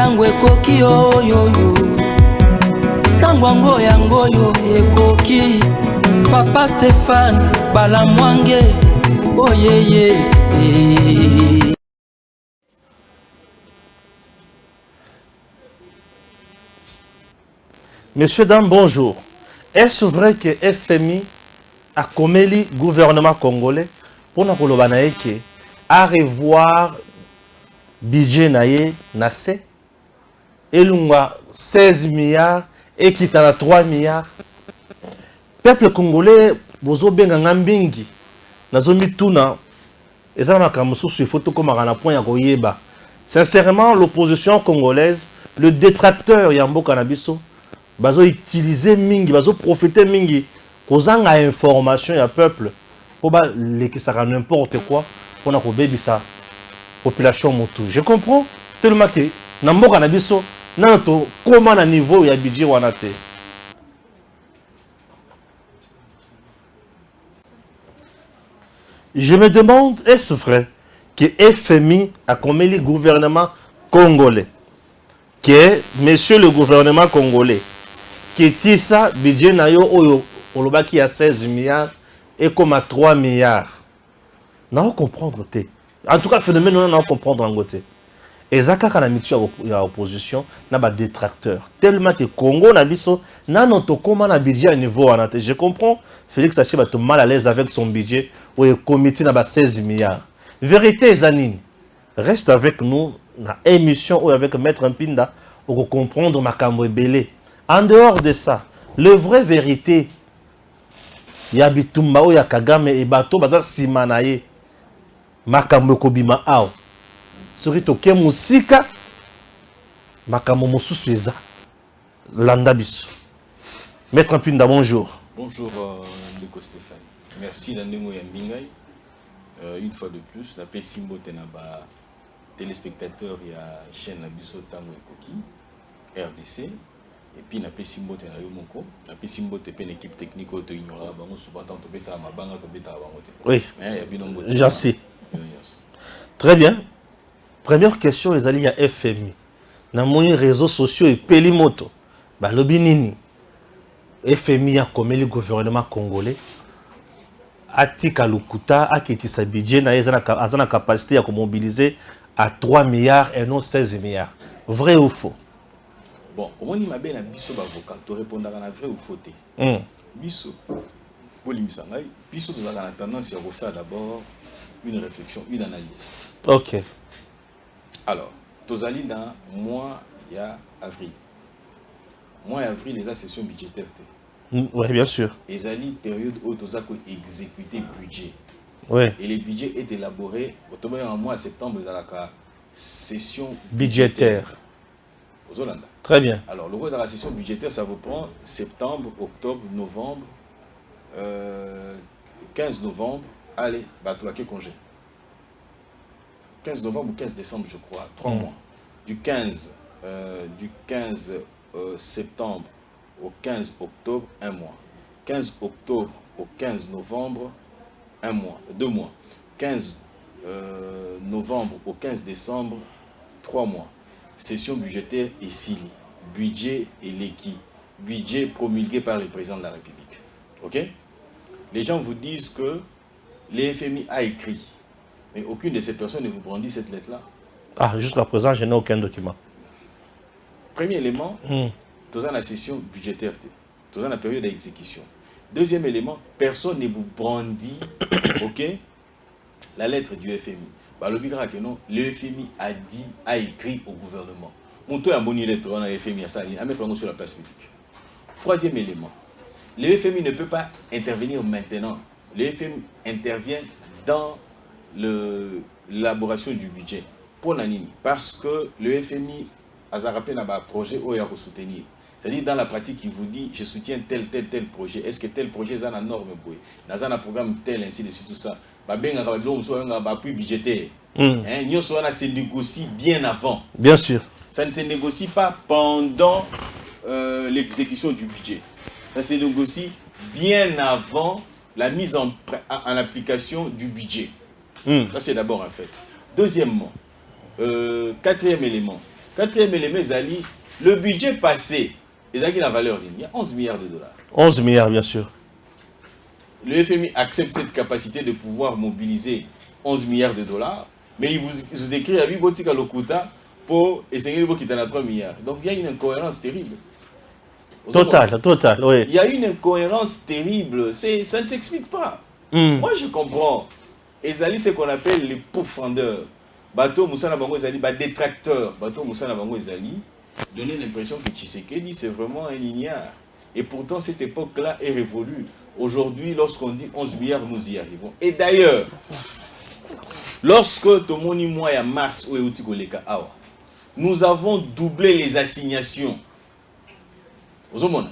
tango ekoki oyoyo tango yango yo ekoki Papa Stéphane Balamwange oyeye. Messieurs, dames, bonjour. Est-ce vrai que FMI a commis le gouvernement congolais pour nous à revoir budget naye nase et 16 milliards et qui à 3 milliards? Peuple congolais, bozo benga ngambingi nazomi tuna ezala makamususu ifoto comme na point ya koyeba. Sincèrement, l'opposition congolaise, le détracteur Yambo Canabiso, bazo utiliser mingi, bazo profiter mingi, kozanga information ya peuple pour ba lekisaka n'importe quoi pour na ko bebisa population motu. Je comprends tellement que na mboka na biso na to comment na niveau ya budget wana te. Je me demande, est-ce vrai que FMI a commis le gouvernement congolais, que monsieur le gouvernement congolais, qui dit ça, budget na yo oyo olobaki a 16 milliards et comme à 3 milliards. N'a pas comprendre te. En tout cas, le phénomène on n'a pas comprendre en côté. Et Zaka kana mitu ya opposition na ba détracteur. Tellement que Congo na biso na notre comment na budget à niveau en ate. Je comprends Félix Saché va mal à l'aise avec son budget ou le comité na ba 16 milliards. Vérité Zanine. Reste avec nous na émission ou avec Maître Mpinda pour comprendre makambo ebele. En dehors de ça, le vrai vérité ya bitumba o ya Kagame et bato baza simanaye makambo kobima ao. Soki toke musika makambo mosusu eza landa biso. Maître Mpinda, bonjour. Bonjour Ndeko Stéphane. Merci Nandengo Yambingai. Une fois de plus, la Pessimbo Tenaba téléspectateur il y a chaîne Nabiso Tango Ekoki RDC et puis na Pessimbo Tenayo Moko. La Pessimbo te une équipe technique auto ignora bango souvent tant to ça ma banga to beta bango te. Oui. Il y a binongo. J'en sais. Très bien. Première question, les alliés à FMI. Dans les réseaux sociaux et Pelimoto, balobi nini. FMI a commis le gouvernement congolais. Atika Lukuta a quitté sa budget, a la capacité à mobiliser à 3 milliards et non 16 milliards. Vrai ou faux? Bon, on y m'a bien un biso avocat, tu répondras à la vrai ou faux. Biso, Bolimisangay, biso nous avons la tendance à ça d'abord une réflexion, une analyse. Ok. Alors, Tozali dans mois il y a avril. Mois avril, les sessions budgétaires. Oui, bien sûr. Les ali période où Tozako exécuté budget. Oui. Et les budgets est élaboré automatiquement en mois septembre, ils ont la session budgétaire. Aux Hollande. Très bien. Alors, le rôle de la session budgétaire, ça vous prend septembre, octobre, novembre, 15 novembre, allez, batouaké congé. 15 novembre ou 15 décembre, je crois, 3 mois. Du 15 septembre au 15 octobre, 1 mois. 15 octobre au 15 novembre, 1 mois, 2 mois. 15 novembre au 15 décembre, 3 mois. Session budgétaire ici. Budget et l'équipe. Budget promulgué par le président de la République. Ok? Les gens vous disent que l'FMI a écrit. Mais aucune de ces personnes ne vous brandit cette lettre-là. Ah, jusqu'à présent, je n'ai aucun document. Premier élément, tout ça la session budgétaire, tout ça la période d'exécution. Deuxième élément, personne ne vous brandit, ok, la lettre du FMI. Bah, le FMI a écrit au gouvernement. Mon tour a boni lettre dans le FMI à mettre sur la place publique. Troisième élément, le FMI ne peut pas intervenir maintenant. Le FMI intervient dans l'élaboration du budget. Pour Nanini, parce que le FMI a rappelé un projet où il a soutenir. C'est-à-dire dans la pratique, il vous dit je soutiens tel projet. Est-ce que tel projet est en norme? Dans un programme tel, ainsi de suite, tout ça. Un appui budgétaire. Nous se négocie bien avant. Bien sûr. Ça ne se négocie pas pendant l'exécution du budget. Ça se négocie bien avant la mise en application du budget. Ça, c'est d'abord un fait. Deuxièmement, quatrième élément, Quatrième élément, Zali, le budget passé, il y a la valeur, il y a 11 milliards de dollars. 11 milliards, bien sûr. Le FMI accepte cette capacité de pouvoir mobiliser 11 milliards de dollars, mais il vous écrit à Bibotika Lokuta pour essayer de quitter 3 milliards. Donc il y a une incohérence terrible. Total, oui. Il y a une incohérence terrible, ça ne s'explique pas. Moi je comprends. Ezali, c'est ce qu'on appelle les pourfendeurs. Bateau Moussa Bango Ezali, détracteurs. Bateau Moussa Bango Ezali, donner l'impression que Tshisekedi c'est vraiment un ignare. Et pourtant cette époque-là est révolue. Aujourd'hui, lorsqu'on dit 11 milliards, nous y arrivons. Et d'ailleurs, lorsque Tomoni Moya Mars ou Eutikoleka Awa, nous avons doublé les assignations.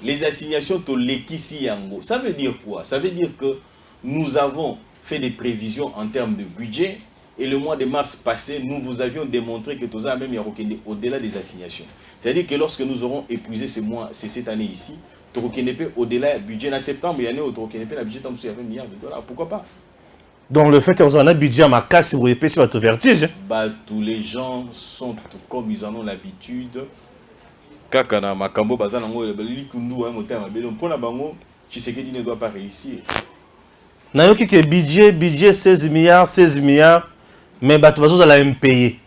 Les assignations to Lekisi Yango. Ça veut dire quoi? Ça veut dire que nous avons fait des prévisions en termes de budget. Et le mois de mars passé, nous vous avions démontré que Toza même Yarokende au-delà des assignations. C'est-à-dire que lorsque nous aurons épuisé cette année ici, Torokenepe au-delà du budget en septembre, il y a un Torokenepe, le budget de 20 milliards de dollars. Pourquoi pas? Donc le fait qu'on a un budget à ma casse, vous épais, c'est votre vertige. Tous les gens sont comme ils en ont l'habitude. Kakana Makambo Bazanango, Likundu, pour la bango, Tshisekedi ne doit pas réussir. Nayoki que budget 16 milliards, mais Batobazo dans la MPI.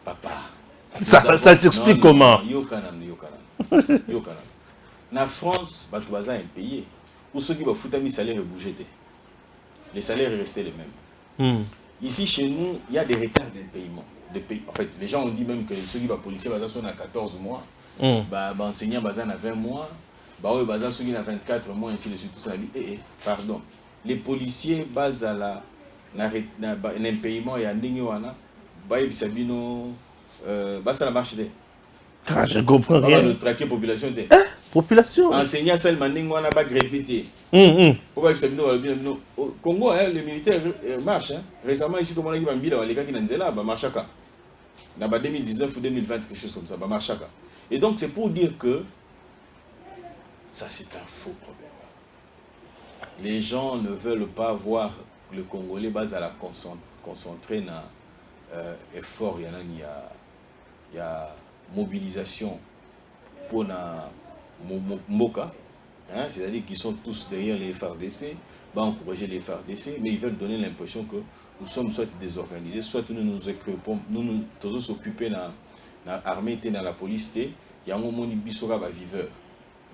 Papa. Ça s'explique comment? Yokanam. En France, Batobaza est impayé. Ou ceux qui vont foutre mis salaire et bouger. Les salaires sont restés les mêmes. Ici, chez nous, il y a des retards d'impayement. En fait, les gens ont dit même que ceux qui vont policiers sont à 14 mois. Enseignants sont à 20 mois. Ceux qui sont à 24 mois, ainsi de suite. Pardon. Les policiers basent à l'impayement et à l'Ingiwana. Ça marche. Je comprends rien. Le traquer population. Population. Enseignants seulement n'ont pas répété. Au Congo, les militaires marchent. Récemment, ici, tout le monde a dit que les gars qui n'ont pas marché. Dans 2019 ou 2020, quelque chose comme ça. Et donc, c'est pour dire que ça, c'est un faux problème. Les gens ne veulent pas voir le Congolais basé à la concentrer dans effort. Il y a mobilisation pour Mboka, c'est-à-dire qu'ils sont tous derrière les FARDC, encourager les FARDC, mais ils veulent donner l'impression que nous sommes soit désorganisés, soit nous nous occupons, nous s'occuper dans l'armée, dans la police, il y a un moment où ils va viveur.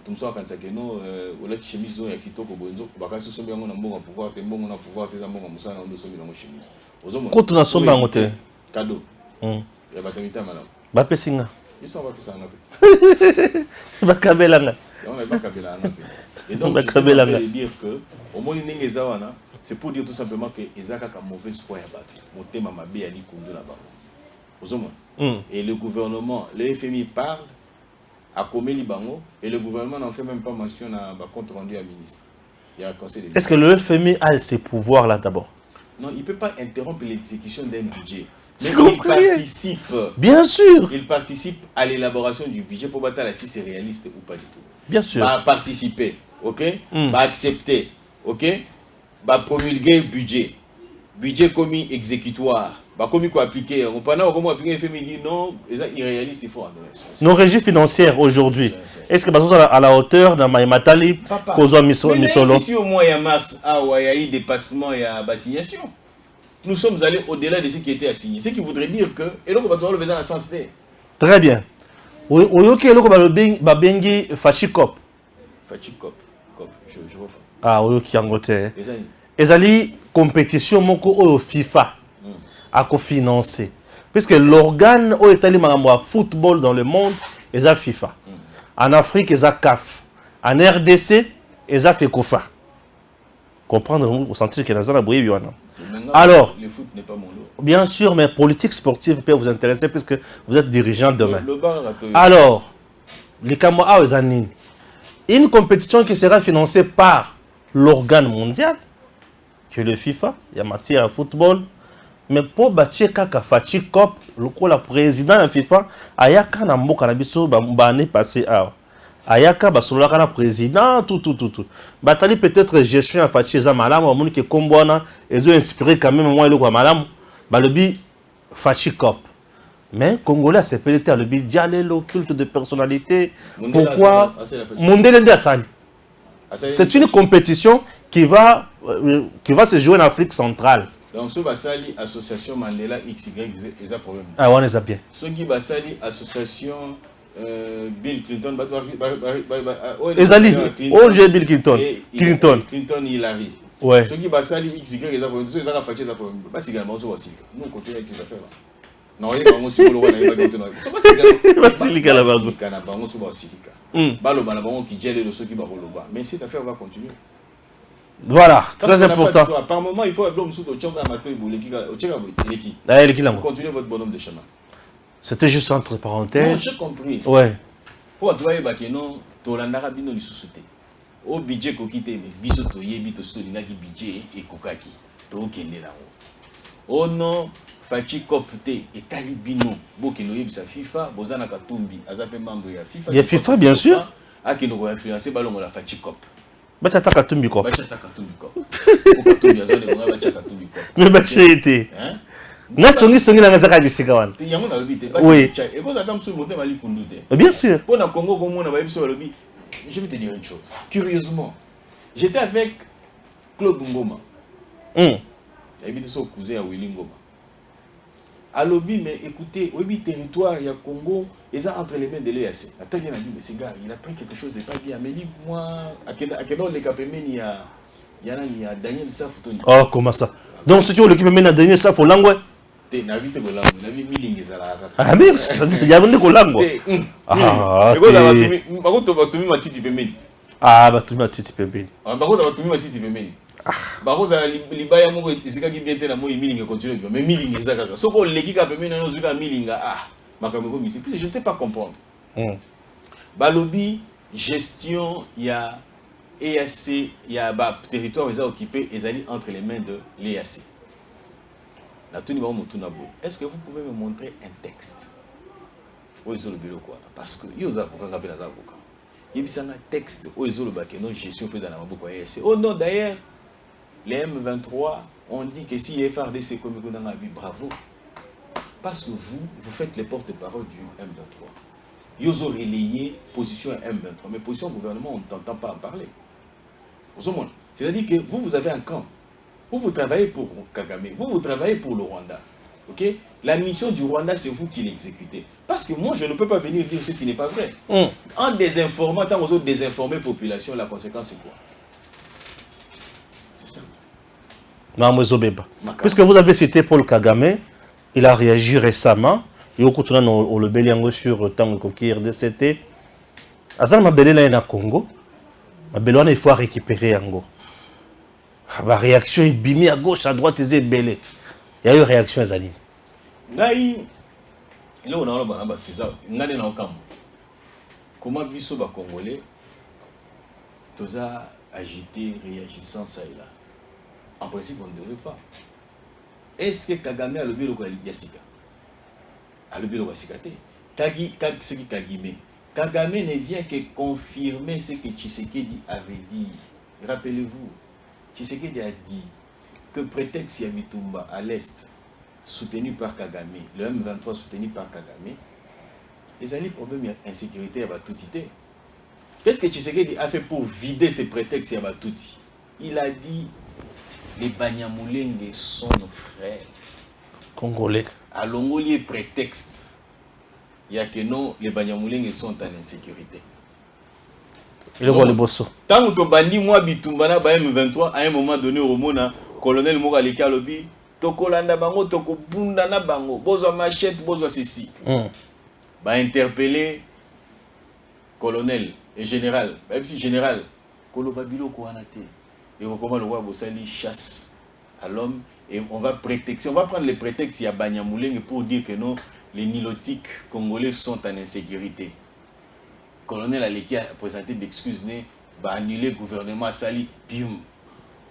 Tout ça, quand c'est que nous, on a des chemises qui sont bonnes, parce que nous avons un pouvoir, nous avons un pouvoir, nous avons un pouvoir, nous avons une chemise. Quand on a son banc, cadeau. Il y a pas de temps, madame. Bapesinga. Ils sont pas ça en appétit. Bakabelanga. Et donc, je veux dire que au moins c'est pour dire tout simplement que Ezaka a mauvaise foi à battre. Et le gouvernement, le FMI parle à Komeli Bango et le gouvernement n'en fait même pas mention à compte rendu à ministre. Il y a un conseil de. Est-ce que le FMI a ces pouvoirs-là d'abord? Non, il ne peut pas interrompre l'exécution d'un budget. Mais il participe. Bien sûr. Il participe à l'élaboration du budget pour battre si c'est réaliste ou pas du tout. Bien sûr. Va participer, ok? Va accepter, ok? Va promulguer budget. Budget commis exécutoire. Va commis quoi appliquer. Pendant comment appliquer, le FMI dit non, c'est irréaliste, il faut en donner. Nos régies financières aujourd'hui, est-ce que nous à la hauteur dans Maïmatali, Kozo Misolo? Ici au mois de mars, il y a eu dépassement et assignation. Nous sommes allés au-delà de ce qui était assigné. Ce qui voudrait dire que, et donc on va devoir le faire dans la sens. Très bien. Oyoki eloko babengi Fachikop. Fachikop, je vois pas. Ah, oyoki yango te. Ezali compétition moko oyo FIFA a cofinancé. Puisque l'organe oyo etali makambo ya football dans le monde eza FIFA. En Afrique eza CAF. En RDC eza FECOFA. Comprendre au sentir que dans la boye biwana. Alors, le foot n'est pas mon lot. Bien sûr, mais politique sportive peut vous intéresser puisque vous êtes dirigeant demain. Alors, les Camerounais, une compétition qui sera financée par l'organe mondial, que le FIFA, il y a matière à football, mais pour bâtir kaka Fachi Cop, le président de FIFA, ayaka na mboka na biso l'année passée ayaka basolo kana président tout batali peut-être gestion à Fachi za malamu amoni ke kombona ezo inspiré quand même moi le kwa malamu balobi Fachi Cop Mais Congolais, c'est peut-être le bidjalé, le culte de personnalité. Pourquoi Mondele Asali. C'est une compétition qui va se jouer en Afrique centrale. Donc, ce Basali association Mandela XY, ils ont problème. Ah, on les a bien. Ce qui Basali association Bill Clinton, Ezali, OG Bill Clinton. Clinton Hillary. Ouais. Ce qui Basali XY, ils ont problème. Ceux qui ont fait ça problème. Pas si également, nous on continue avec ces affaires là. Non, il y a pas si le roi n'a pas continué. C'est pas si Silika la base. Qui gère le ceux qui va relever. Mais cette affaire va continuer. Voilà, très important. Par moment, il faut appeler M. Tchonga Mato et Bouleki. Continuez votre bonhomme de chemin. C'était juste entre parenthèses. Non, j'ai compris. Ouais. Pour toi, il y a Tolandara Bino li sous-souté. Au budget kokite, mais biso to yebi to solina ki budget et kokaki. To kende là. Oh non, Fachi Kopte et Talibino. Bokeno yebisa FIFA, Bozana Katumbi, Azape membre ya FIFA. Il y a FIFA, bien sûr. Ah, qui nous a influencé, ballon la Fachi Cop. Bachata Katumbi Cop. Bachata Katumbi Cop. Katumbi, Azan et Bachata Katumbi Cop. Mais Bachata était. Songi na ngazaka bisika wana. Oui. Et quand attends sur monter Mali Kundute. Bien sûr. Pour na Congo comme on a vu sur le lobby. Je vais te dire une chose. Curieusement, j'étais avec Claude Ngoma. Et puis son cousin à Willy Ngoma. À lobby, mais écoutez, au territoire, il y a Congo, ils sont entre les mains de l'EAC. La tête a dit, mais ce gars, il a pris quelque chose de pas bien. Mais moi, à quel endroit les capemens, il y a Daniel Safou. Oh, comment ça? Donc, ceux qui ont l'équipe mène à Daniel Safou, langue. Ah, mais ça dit, il y a un langue. Ah, ah, bah, tu m'as dit, tu peux bakoza libaya moko ezikaki bien te na moi milinga continue mais milinga ezaka soko leki ka pemena no zuka milinga makambo ko misi puis je ne sais pas comprendre balobi gestion ya EAC ya ba territoire eza occupé ezali entre les mains de l'EAC la tuni ba mutuna boy est-ce que vous pouvez me montrer un texte ozo le bilo quoi parce que yoza ko kanga pena za ko yebisanga texte ozo le ba que non gestion faisant na maboko ya EAC oh non d'ailleurs les M23 ont dit que si FRDC comme bravo. Parce que vous faites les porte-parole du M23. Ils ont relayé position M23. Mais position gouvernement, on ne t'entend pas en parler. C'est-à-dire que vous avez un camp. Vous travaillez pour Kagame. Vous travaillez pour le Rwanda. Okay? La mission du Rwanda, c'est vous qui l'exécutez. Parce que moi, je ne peux pas venir dire ce qui n'est pas vrai. En désinformant, tant aux autres désinformer la population, la conséquence c'est quoi? Puisque vous avez cité Paul Kagame, il a réagi récemment. Il a continué le béliango sur Tango Koki RDCT. Azal Mabele na Congo. Mabele il faut récupérer Ango. La réaction est bimée à gauche, à droite, ils est belé. Il y a eu réaction Azali. Naï, là on a un baptême. N'allez pas au camp. Comment biso ba Congolais, tous a agité, réagissant ça et là. En principe, on ne devrait pas. Est-ce que Kagame a le bureau de Yassika? A le bureau de Yassika? Ce qui Kagame. Kagame ne vient que confirmer ce que Tshisekedi avait dit. Rappelez-vous, Tshisekedi a dit que prétexte Yabitumba à l'Est, soutenu par Kagame, le M23 soutenu par Kagame, les alliés problèmes d'insécurité à Batouti. Qu'est-ce que Tshisekedi a fait pour vider ces prétextes à Batouti? Il a dit les Banyamulenge sont nos frères congolais. À Longoli prétexte, il y a que non, les Banyamulenge sont en insécurité. Tant que bandi moi bitumbana ba M23 à un moment donné au mona colonel Mogaleki alobi tokolanda bango tokobunda na bango bozwa machette bozwa ceci. Ba interpeller colonel et général, même si général koloba biloko wana te. Et comment le roi Bossali chasse à l'homme et on va prendre les prétextes à Banyamulenge pour dire que non, les nilotiques congolais sont en insécurité. Colonel Aleki a présenté d'excuses, va annuler le gouvernement Sali, pium.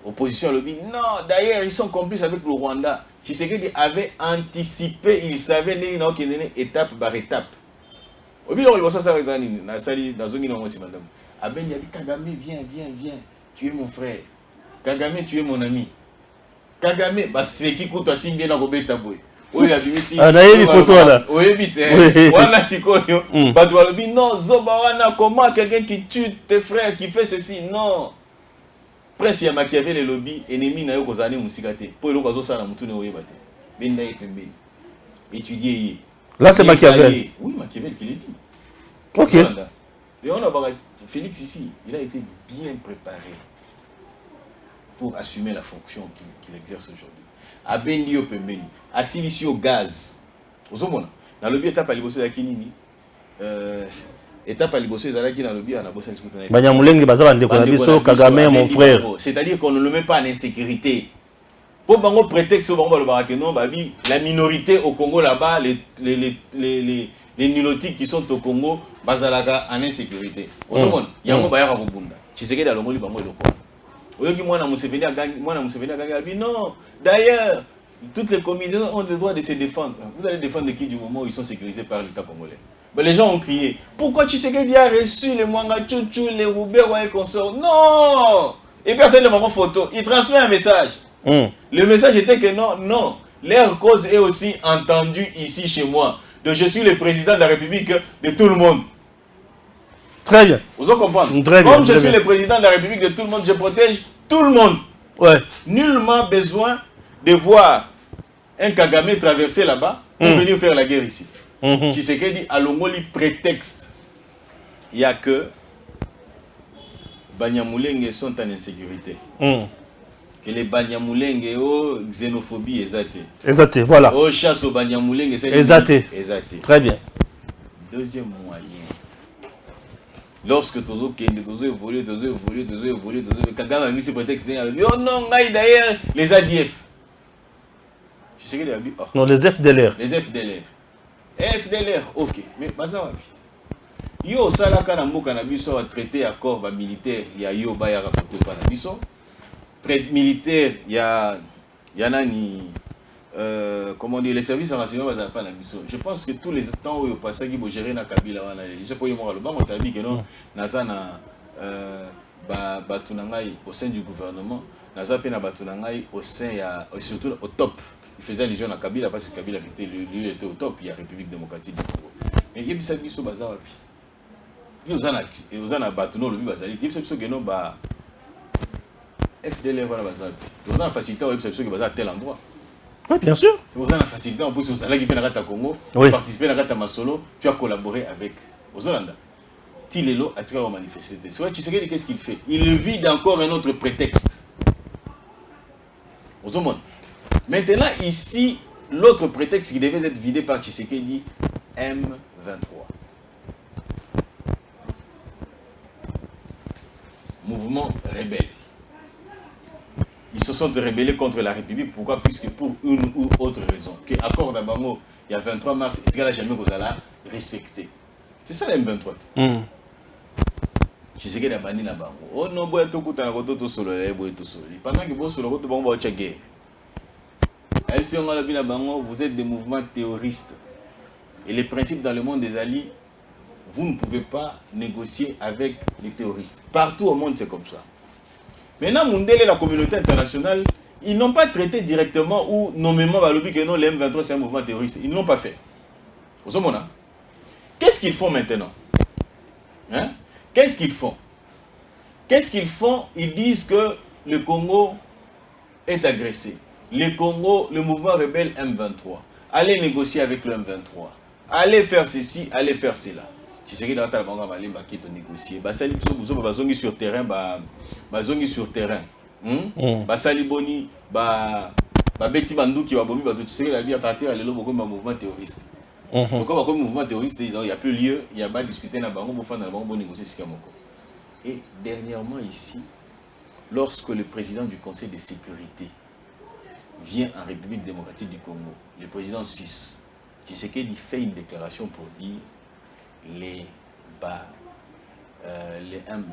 Opposition le dit non, d'ailleurs ils sont complices avec le Rwanda. Tshisekedi avait anticipé, il savait qu'il y a une étape par étape. Au milieu de ça, Kagame, viens, tu es mon frère. Kagame, tu es mon ami. Kagame, c'est qui coûte assez bien dans Robert Taboué. Oui, abimisi. Ah, na yebi photo là. Oui, vite. Wana sikoyo. Bato balobi non, zoba wana comment quelqu'un qui tue tes frères qui fait ceci. Non. Prince ya Machiavel le lobby ennemi na yo kozane musika te. Po eloko azosala mutu ne oyeba te. Benda ye pembeni. Étudier. Là c'est Machiavel. Oui, Machiavel qui l'a dit. OK. Et on a Félix ici, il a été bien préparé pour assumer la fonction qu'il exerce aujourd'hui. Abendi yo pembeni, asilisi yo gaz. Ozomona, na lobby étape à liboso ya kinini. Étape à liboso ezalaki na lobby na bossa discuter. Banyamulenge baza bandeko na biso Kagame mon frère. C'est-à-dire qu'on ne le met pas en insécurité. Pour bango prétexte bango balobaka que non babi la minorité au Congo là-bas les nilotiques qui sont au Congo bazalaka en insécurité. Ozomona, yango bayaka kobunda. Tshisekedi alongoli bango eloko. Oyoki mwana Museveni abi non. D'ailleurs, toutes les communautés ont le droit de se défendre. Vous allez défendre qui du moment où ils sont sécurisés par l'État congolais? Mais les gens ont crié. Pourquoi Tshisekedi a reçu les Mwanga Tchouchou, les Roubert et consorts? Non. Et personne ne m'a photo. Il transmet un message. Le message était que non. Leur cause est aussi entendue ici chez moi. Donc je suis le président de la République de tout le monde. Très bien. Vous en comprenez? Très bien. Comme je suis le président de la République de tout le monde, je protège tout le monde. Ouais. Nullement besoin de voir un Kagame traverser là-bas pour venir faire la guerre ici. Tshisekedi a l'ongoli prétexte. Il n'y a que Banyamulenge sont en insécurité. Que les Banyamulenge ont xénophobie exacte. Voilà. Oh chasse aux Banyamulenge c'est exacte. Très bien. Deuxième moyen. Lorsque Tozo évolue, Kagame a mis ce prétexte, oh non, d'ailleurs, les ADF. Tu sais qu'il a dit, non, les FDLR. Les FDLR. FDLR, ok. Mais, ça va vite. Yo, ça là, quand on a traité accord militaire, il y a yo, il y a rapporté par la mission. Traité militaire, il y a nani. Comment dire, les services nationaux ne pas la mission. Je pense que tous les temps où il passe, il faut gérer na Kabila. Je sais pas, il y a le banc, on a dit que non, Nazana Batunangai au sein du gouvernement, Nazapena Batunangai au sein, surtout au top. Il faisait allusion à Kabila parce que Kabila était au top, il y a la République démocratique du Congo. Mais il y a des gens qui sont basés à il y a des Batuno, le Bazali, il y a des gens qui sont FDL, voilà, il y a des facilités qui sont à tel endroit. Oui, bien sûr. Vous avez la facilité, en plus, vous allez à Congo, participer à la Masolo, tu as collaboré avec Ozolanda. Tilelo a tiré au manifester. C'est vrai, tu sais qu'est-ce qu'il fait? Il vide encore un autre prétexte. Ozomon. Maintenant, ici, l'autre prétexte qui devait être vidé par Tshisekedi, M23. Mouvement rebelle. Ils se sont rebellés contre la République. Pourquoi? Puisque pour une ou autre raison. Que accord d'Abango, il y a 23 mars, et ce gars-là, jamais vous allez respecter. C'est ça la M23. Tshisekedi a banni la bango. Oh non, boy, tout coûte à la solo, boy, tout solo. Pendant que vous solo, vous avez une guerre. Si on a la bango, vous êtes des mouvements terroristes. Et les principes dans le monde des alliés, vous ne pouvez pas négocier avec les terroristes. Partout au monde, c'est comme ça. Maintenant, Mundele et la communauté internationale, ils n'ont pas traité directement ou nommément que non, le M23 c'est un mouvement terroriste. Ils ne l'ont pas fait. Qu'est-ce qu'ils font maintenant? Hein? Qu'est-ce qu'ils font? Qu'est-ce qu'ils font? Ils disent que le Congo est agressé. Le Congo, le mouvement rebelle M23. Allez négocier avec le M23. Allez faire ceci, allez faire cela. Tu sais que dans ta banque, qui est négocié. Basali Bozongi sur terrain, Bazongi sur terrain. Basali Boni, Beti Bandou qui va bomber, tu sais que la vie à partir de mouvement terroriste. Donc, comme mouvement terroriste, il n'y a plus lieu, il n'y a pas discuté dans le banque, il faut négocier ce qu'il y a. Et dernièrement ici, lorsque le président du Conseil de sécurité vient en République démocratique du Congo, le président suisse, tu sais qu'il fait une déclaration pour dire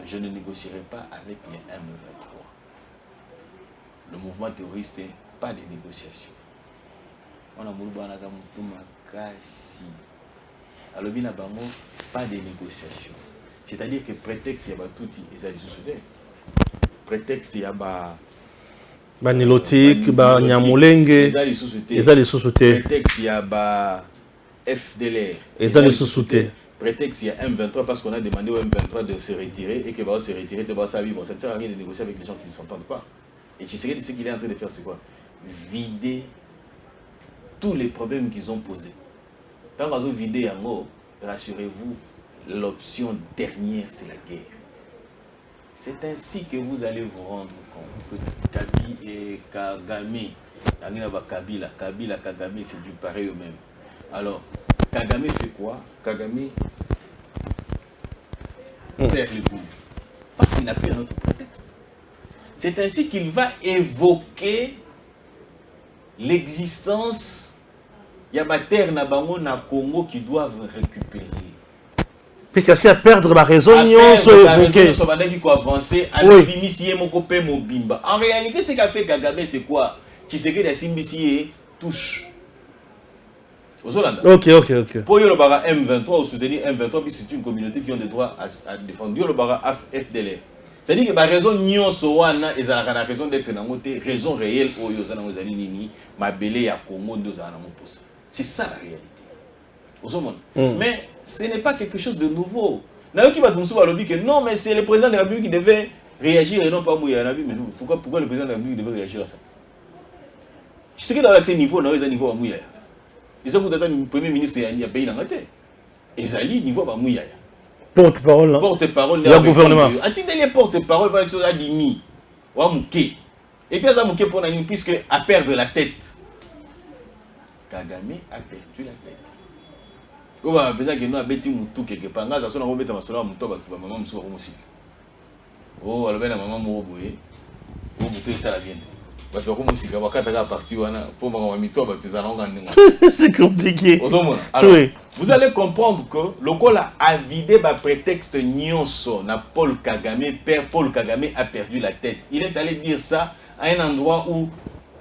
je ne négocierai pas avec les M23. Le mouvement terroriste, pas de négociation. On a pas de négociation. C'est-à-dire que prétexte, il y a tout, et ça dit sous prétexte, il y a Banilotique, Nyamulenge, ils ont les sous-soutés. Prétexte, il y a FDLR. Ils ont les sous-soutés. Prétexte, il y a M23 parce qu'on a demandé au M23 de se retirer et que va se retirer de Bassavi. Bon, ça ne sert à rien de négocier avec les gens qui ne s'entendent pas. Et tu sais ce qu'il est en train de faire, c'est quoi? Vider tous les problèmes qu'ils ont posés. Quand ils ont vidé en haut, rassurez-vous, l'option dernière, c'est la guerre. C'est ainsi que vous allez vous rendre compte que Kabi et Kagame, Kabila, Kagame, c'est du pareil au même. Alors, Kagame fait quoi? Kagame perd le bout. Parce qu'il n'a plus un autre prétexte. C'est ainsi qu'il va évoquer l'existence. Il y a ma terre na bango na Congo qui doivent récupérer. Puisque c'est à perdre la raison, en réalité, ce qu'a fait Kagame, c'est quoi? Tshisekedi a Simbisi touche. Ok. Pour le bara M23 ou soutenir M23, c'est une communauté qui ont des droits à défendre. Le bara FDLR. C'est-à-dire que la raison n'y soana et la raison d'être dans la raison réelle au Yozana Ozali Nini, ma belé à Congo de Zana Mopos. C'est ça la réalité. Mais ce n'est pas quelque chose de nouveau. Non, mais c'est le président de la République qui devait réagir et non pas Mouya. Mais pourquoi le président de la République devait réagir à ça? Je sais que dans ce niveau, il y a un niveau à Mouya. Ils ont le premier ministre qui a payé dans la tête. Et ça y est, niveau à Mouya. Porte-parole. Porte-parole. Le gouvernement. A t il porte-parole par exemple à Dimi ou à Mouké? Et puis à Mouké pour Nani, puisque à perdre la tête. Kagame a perdu la tête. On va besoin que nous abeti mutu quelque part. Nga ça on va mettre ma sola mutu ba maman musu ko musika. Oh alors ben maman mo boye. Mo mutu ça la bien. Ba to ko musika ba kata ka parti wana pour ma mito ba tuzana ngani. C'est compliqué. Alors oui. Vous allez comprendre que le col a vidé par prétexte nyonso na Paul Kagame, père Paul Kagame a perdu la tête. Il est allé dire ça à un endroit où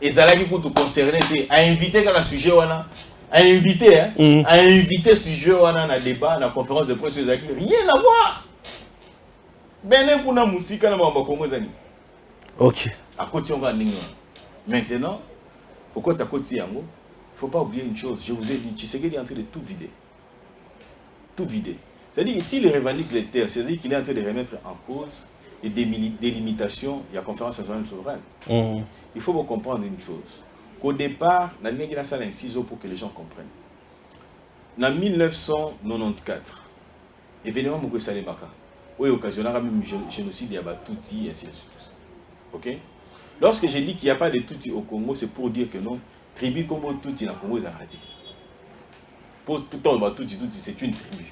Ezalaki pour tout concerner, a invité quand le sujet wana, a invité sujet wana na débat, na conférence de presse, rien à voir. Benin kuna musika na mamba Congo zani. Ok. À côté on va ningo. Maintenant, au côté à côté yango, faut pas oublier une chose. Je vous ai dit, Tshisekedi est en train de tout vider. Tout vider. C'est-à-dire ici il revendique les terres, c'est-à-dire qu'il est en train de remettre en cause les délimitations, il y a conférence nationale souveraine. Il faut vous comprendre une chose. Qu'au départ, la ligne qui a ça un ciseau pour que les gens comprennent. En 1994, événement Moukou Salemaka, où il occasionnera même génocide, il y a Tutsi et ainsi de suite. Tout ça. Ok? Lorsque j'ai dit qu'il n'y a pas de Tutsi au Congo, c'est pour dire que non, tribu comme Tutsi dans le Congo, ils ont arrêté. Pour tout le temps, Tutsi, c'est une tribu.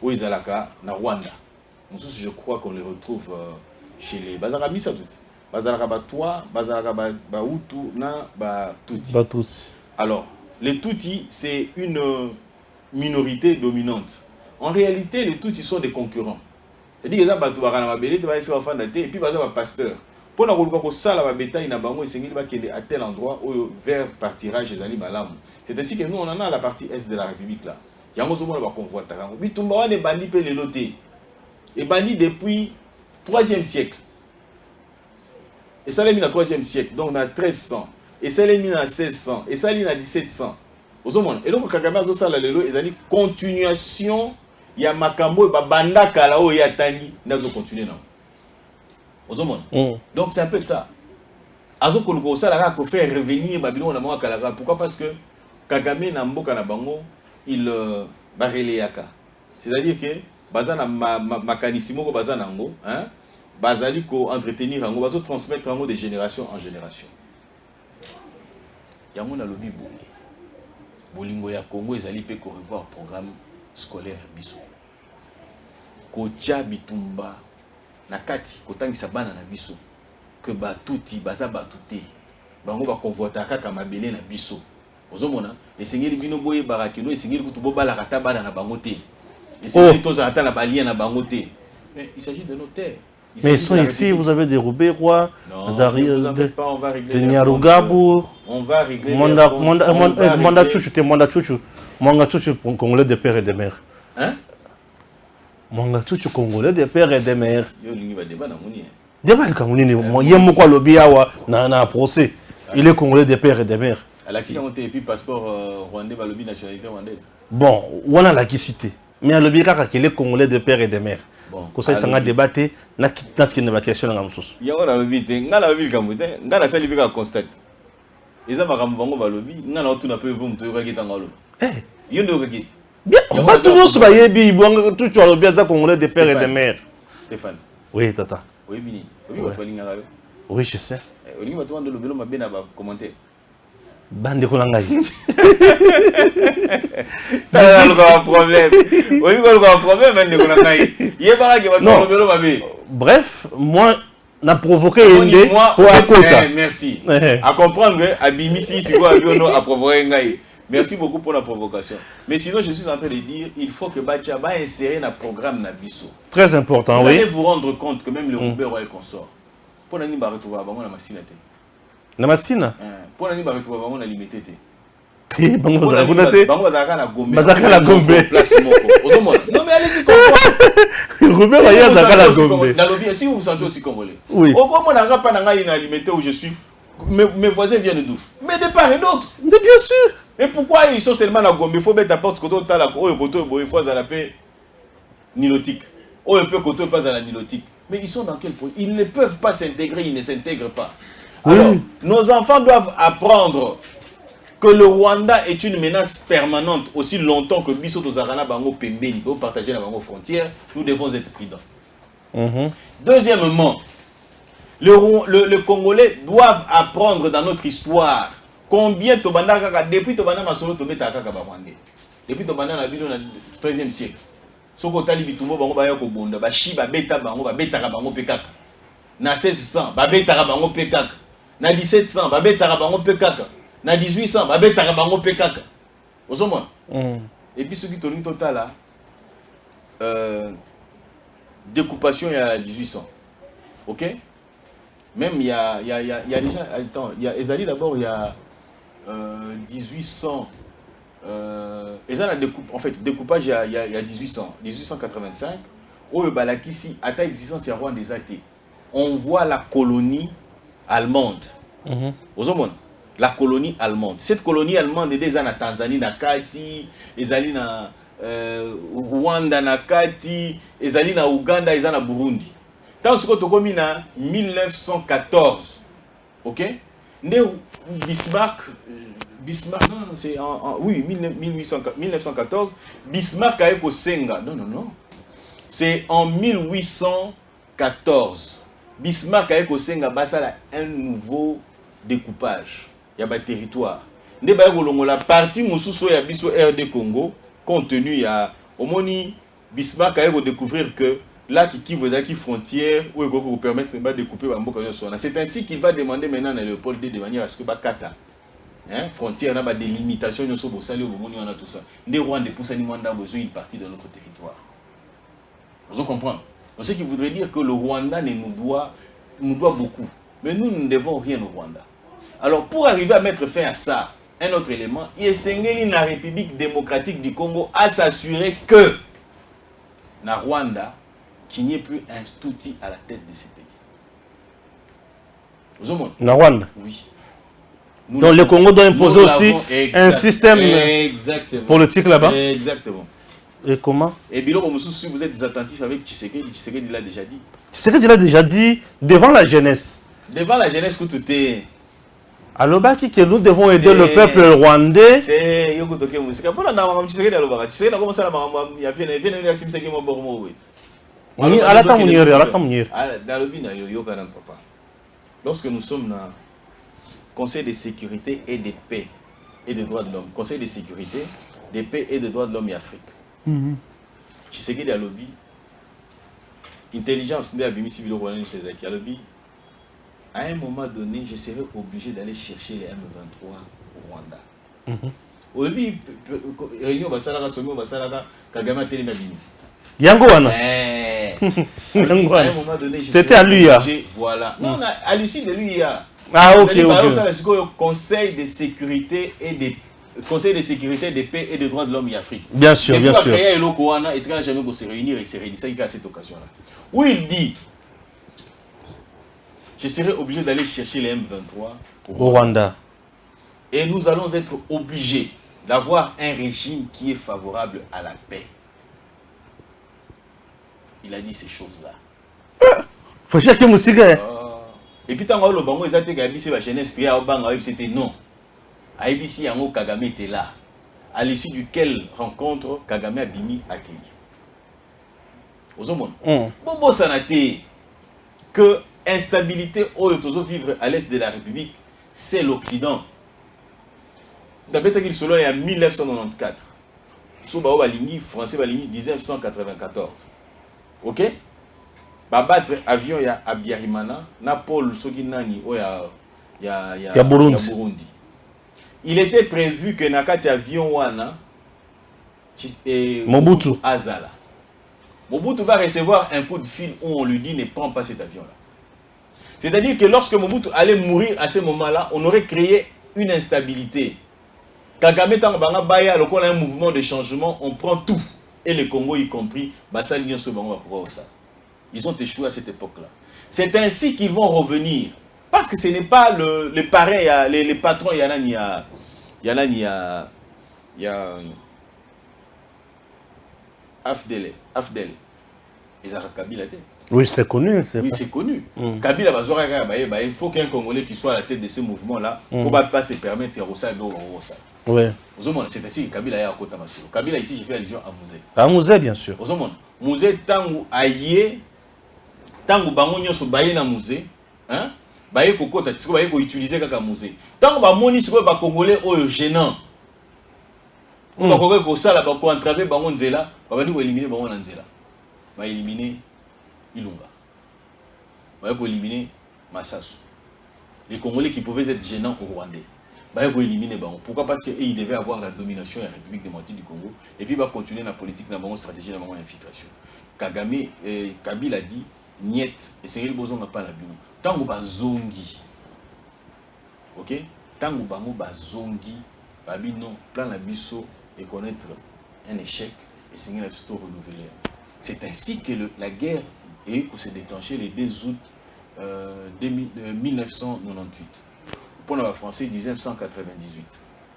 Où ils ont la na Rwanda. Je crois qu'on les retrouve chez les Bazarami ça tout. Bazaraka Batwa, Bazaraka Baoutou, na Tutsi. Alors, les Tutsi, c'est une minorité dominante. En réalité, les Tutsi sont des concurrents. C'est-à-dire que les Batouara Belé, tu vas essayer de faire et puis Bazar pasteur. Pour que ça, la bétail n'a pas à tel endroit où vers partira chez Ali Malam. C'est ainsi que nous, on en a la partie est de la République là. Il y a un moment où on convoite. Bitumba est banni pour les loter. Et banni depuis 3e siècle. Et ça l'a mis dans 3e siècle, donc dans 1300. Et ça l'a mis dans 1600. Et ça l'a mis dans 1700. Et donc, Kagame a dit ça, il a dit continuation. Il y a Makambo et Banda Kalao et Yatani. Nous allons continuer. Donc, c'est un peu de ça. Azo Koloko, ça l'a fait revenir Babylone à Kalaga. Pourquoi? Parce que Kagame n'a pas Bango, il va Yaka. C'est-à-dire que bazana makanissimo ko bazana ngo hein bazali ko entretenir ngo bazo transmettre ngo de génération en génération. Yango na lobi boye bolingo ya Congo ezali pe ko revoir programme scolaire biso ko tia bitumba na kati ko tangisa bana na biso que batuti baza batute bango ba convoita kaka mabele na biso ozomona esengeli bino boye barakino esengeli kutu bobala kata bana na bango te. Mais il s'agit de nos terres. Mais ils sont ici, vous avez dérobé roi, de Nyarugabu, on va régler. Manda Chuchu, congolais de père et de mère. Hein? Manda Chuchu, congolais de père et de mère. Débat le Camerounais, moi, il y a mon quoi lobby na procès. Il est congolais des pères et des mères. À la qui et puis passeport rwandais, va lobby nationalité rwandaise. Bon, on a la qui cité. Mais à lobby qu'il est congolais des pères et des mères. Bon, comme ça, il s'en a débatté, n'a qu'une question dans la chose. Il y a un lobby, il y a un lobby Camerounais, il y a un lobby qui constate. Et ça va ramener lobby, il y a un autre peu pour me dire dans l'eau. Il y a un autre qui bien, on va toujours se bailler, tout sur le bien congolais des pères et des mères. Stéphane. Oui, tata. Oui, Bini. Oui, je sais. Oui, je sais. Le vélo m'a bien commenté. Bande Konangai. Il y a un problème. Oui, il y a un problème. Il y a un problème. Bref, moi, n'a provoqué une idée pour à côté. Merci. À comprendre que Abimisi, si vous avez a provoqué un. Merci beaucoup pour la provocation. Mais sinon, je suis en train de dire il faut que Bacha va insérer un programme Nabiso. Très important, vous oui. Vous allez vous rendre compte que même le Roubaix Royal Consort, pour l'année, va retrouver la machine. La machine pour l'année, va retrouver la limité. Non, mais allez-y comprendre. Roubaix Royal la Gombe. Si vous vous sentez aussi congolais. Oui. Au comment on n'a pas limité où je suis. Mes voisins viennent d'où? Mais de part et d'autre. Mais bien sûr. Et pourquoi ils sont seulement à Gombe? Il faut mettre à porte côté à la faut à la paix nilotique. Oh, il peut côté pas à la nilotique. Mais ils sont dans quel point? Ils ne peuvent pas s'intégrer, ils ne s'intègrent pas. Alors, nos enfants doivent apprendre que le Rwanda est une menace permanente aussi longtemps que Bisso Tozarana Bango Pembeni, pour partager la Bango frontière, nous devons être prudents. Deuxièmement, les Congolais doivent apprendre dans notre histoire combien Tobanda Kaka, depuis Tobanda Masolo Tobeta Kaka Bamwande, depuis Tobanda na bino na 13e siècle. Soko tali bitumbo bango ba yako bonda, ba shiba beta bango, ba beta bango pekaka. Na 1600, ba beta bango pekaka. Na 1700, ba beta bango pekaka. Na 1800, ba beta bango pekaka. Osomona. Et puis ce qui tourne total là, découpation il y a 1800. OK? Même il y a déjà, attends, il y a Ezali d'abord, il y a 1800, en fait, découpage il y a 1800, 1885, où Balakisi, à ta existence, il y a Rwanda des athées. On voit la colonie allemande. La colonie allemande. Cette colonie allemande est déjà en Tanzanie, na Kati, Ezali na Rwanda, na Kati, Ezali na Uganda, Ezali na Burundi. Dans ce que tu as commis en 1914, ok? Bismarck, non, c'est oui, 1914, Bismarck a été au Senga. Non. C'est en 1814. Bismarck a été au Senga, ça a un nouveau découpage. Il y a un territoire. La partie Moussousso et Abisso RD Congo, compte tenu, il y a au Moni, Bismarck a été découvrir que là qui vous a qui frontière où il vous permettre de découper Bamboka. C'est ainsi qu'il va demander maintenant à Léopold de manière à ce que Bakata frontière n'a pas des limitations nous sommes au salut au moment où on a tout ça. Des Rwandais pour ça nous a besoin une partie de notre territoire. Vous comprenez? Donc ce qui voudrait dire que le Rwanda nous doit beaucoup, mais nous ne devons rien au Rwanda. Alors pour arriver à mettre fin à ça, un autre élément, il est la République démocratique du Congo à s'assurer que na Rwanda qu'il n'y ait plus un Tutsi à la tête de ce pays. Vous comprenez? Na Rwanda. Oui. Donc le Congo doit imposer aussi un système politique là-bas. Exactement. Et comment? Et Bilo, si vous êtes attentifs avec Tshisekedi l'a déjà dit. Tshisekedi l'a déjà dit devant la jeunesse. Devant la jeunesse que tout est. Alors, que nous devons aider le peuple rwandais. Lorsque nous sommes dans Conseil de sécurité et de paix et de droits de l'homme, Conseil de sécurité, de paix et de droits de l'homme et Afrique. Tshisekedi a lobby, intelligence de Abimisi Bilo Rwanda Sezaki a lobby. À un moment donné, je serai obligé d'aller chercher les M23 au Rwanda. Au début, réunion Basalaka, Somo Basalaka, Kagame Télémabini. Yangoana. C'était à lui. Voilà. Non, à l'issue de lui. Ah, ok. Conseil de sécurité et de Conseil de sécurité, de paix et de droits de l'homme et Afrique. Bien sûr, bien sûr. Et il jamais se réunir et se réunir à cette occasion-là. Où il dit je serai obligé d'aller chercher les M23 au Rwanda. Et nous allons être obligés d'avoir un régime qui est favorable à la paix. Il a dit ces choses-là. Faut chercher mon cigare. Et puis, tant que le bango, ils ont été gabissés, la jeunesse, c'était non. ABC, Kagame était là. À l'issue duquel rencontre, Kagame a bimi accueilli. Aux hommes, bon, ça n'a été que instabilité au vivre à l'est de la République, c'est l'Occident. D'abord, il solo en 1994. Souba Balingi, français Balingi, 1994. Ok? Battre avion à Biarimana, na Paul Soginani, ya Burundi. Il était prévu que Nakati avion wana Mobutu Azala. Mobutu va recevoir un coup de fil où on lui dit ne prends pas cet avion-là. C'est-à-dire que lorsque Mobutu allait mourir à ce moment-là, on aurait créé une instabilité. Kagame Tangabanga Baya, le un mouvement de changement, on prend tout. Et le Congo y compris, ils ont échoué à cette époque-là. C'est ainsi qu'ils vont revenir. Parce que ce n'est pas le pareil, les patrons, il y a Afdel. Ils ont Kabila. Oui, c'est connu. Oui, c'est connu. Kabila, il faut qu'un Congolais qui soit à la tête de ce mouvement-là, on ne va pas se permettre de faire ça. Oui. C'est ainsi que Kabila est à Kota Masuro. Kabila, ici, j'ai fait allusion à Mouzé. À Mouzé, bien sûr. Mouzé, tangu aïe, tangu bango nyoso baye na Mouzé, hein? Baye kokota, tiko baye ko utiliser kaka Mouzé. Tangu ba moni siko ba Congolais oyo gênant. On va koka ko sala ba ko entraver bango nzela, ba di ko éliminer bango na nzela. Ba éliminer Ilunga. Ba ko éliminer Massasu. Les Congolais qui pouvaient être gênants au Rwandais. Bah, il éliminer Bango. Pourquoi? Parce qu'il devait avoir la domination de la République démocratique du Congo. Et puis il va continuer la politique, la stratégie, la infiltration. Kagame, Kabila a dit, niet, et c'est le besoin n'a pas la bino. Tango bazongi. Ok? Tango bango bazongi, babino, plan la biso et connaître un échec, et c'est la biso renouveler. C'est ainsi que la guerre s'est déclenchée le 2 août 1998. Pour les Français, 1998.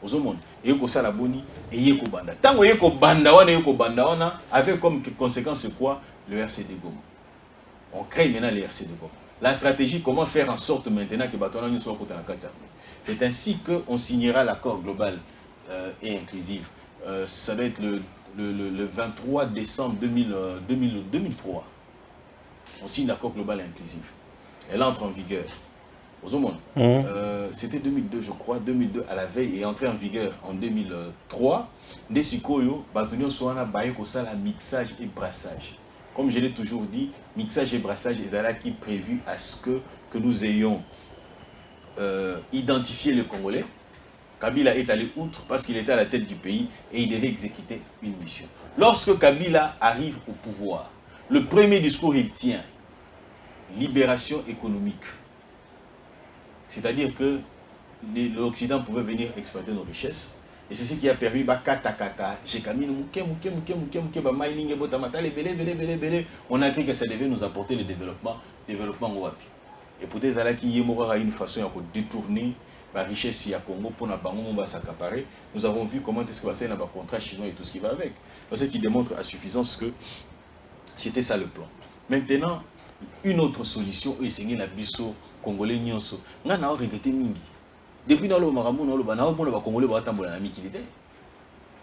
Aux hommes, et que ça la boni et yeko banda. Tant que yeko banda avec comme conséquence quoi? Le RCD Goma. On crée maintenant le RCD Goma. La stratégie, comment faire en sorte maintenant que Batona ne soit pas dans la carte. C'est ainsi qu'on signera l'accord global et inclusif. Ça doit être le 23 décembre 2003. On signe l'accord global et inclusif. Elle entre en vigueur. C'était 2002, je crois, 2002 à la veille, et entré en vigueur en 2003. Nesikoyo, Batonio Soana, Bayeko Sala, mixage et brassage. Comme je l'ai toujours dit, mixage et brassage est qui prévu à ce que nous ayons identifié le Congolais. Kabila est allé outre parce qu'il était à la tête du pays et il devait exécuter une mission. Lorsque Kabila arrive au pouvoir, le premier discours il tient, libération économique. C'est-à-dire que l'Occident pouvait venir exploiter nos richesses. Et c'est ce qui a permis on a cru que ça devait nous apporter le développement wapi. Et pour des alaki yemora une façon de détourner la richesse à Congo pour na bango mba s'accaparer. Nous avons vu comment est-ce que ça dans le contrat chinois et tout ce qui va avec. Ce qui démontre à suffisance que c'était ça le plan. Maintenant, une autre solution est de la biso Congolais nyonso. Nga na regretté mingi. Depuis dans le Maramou, dans le Banao, on va Congolais va tambola na mikilité.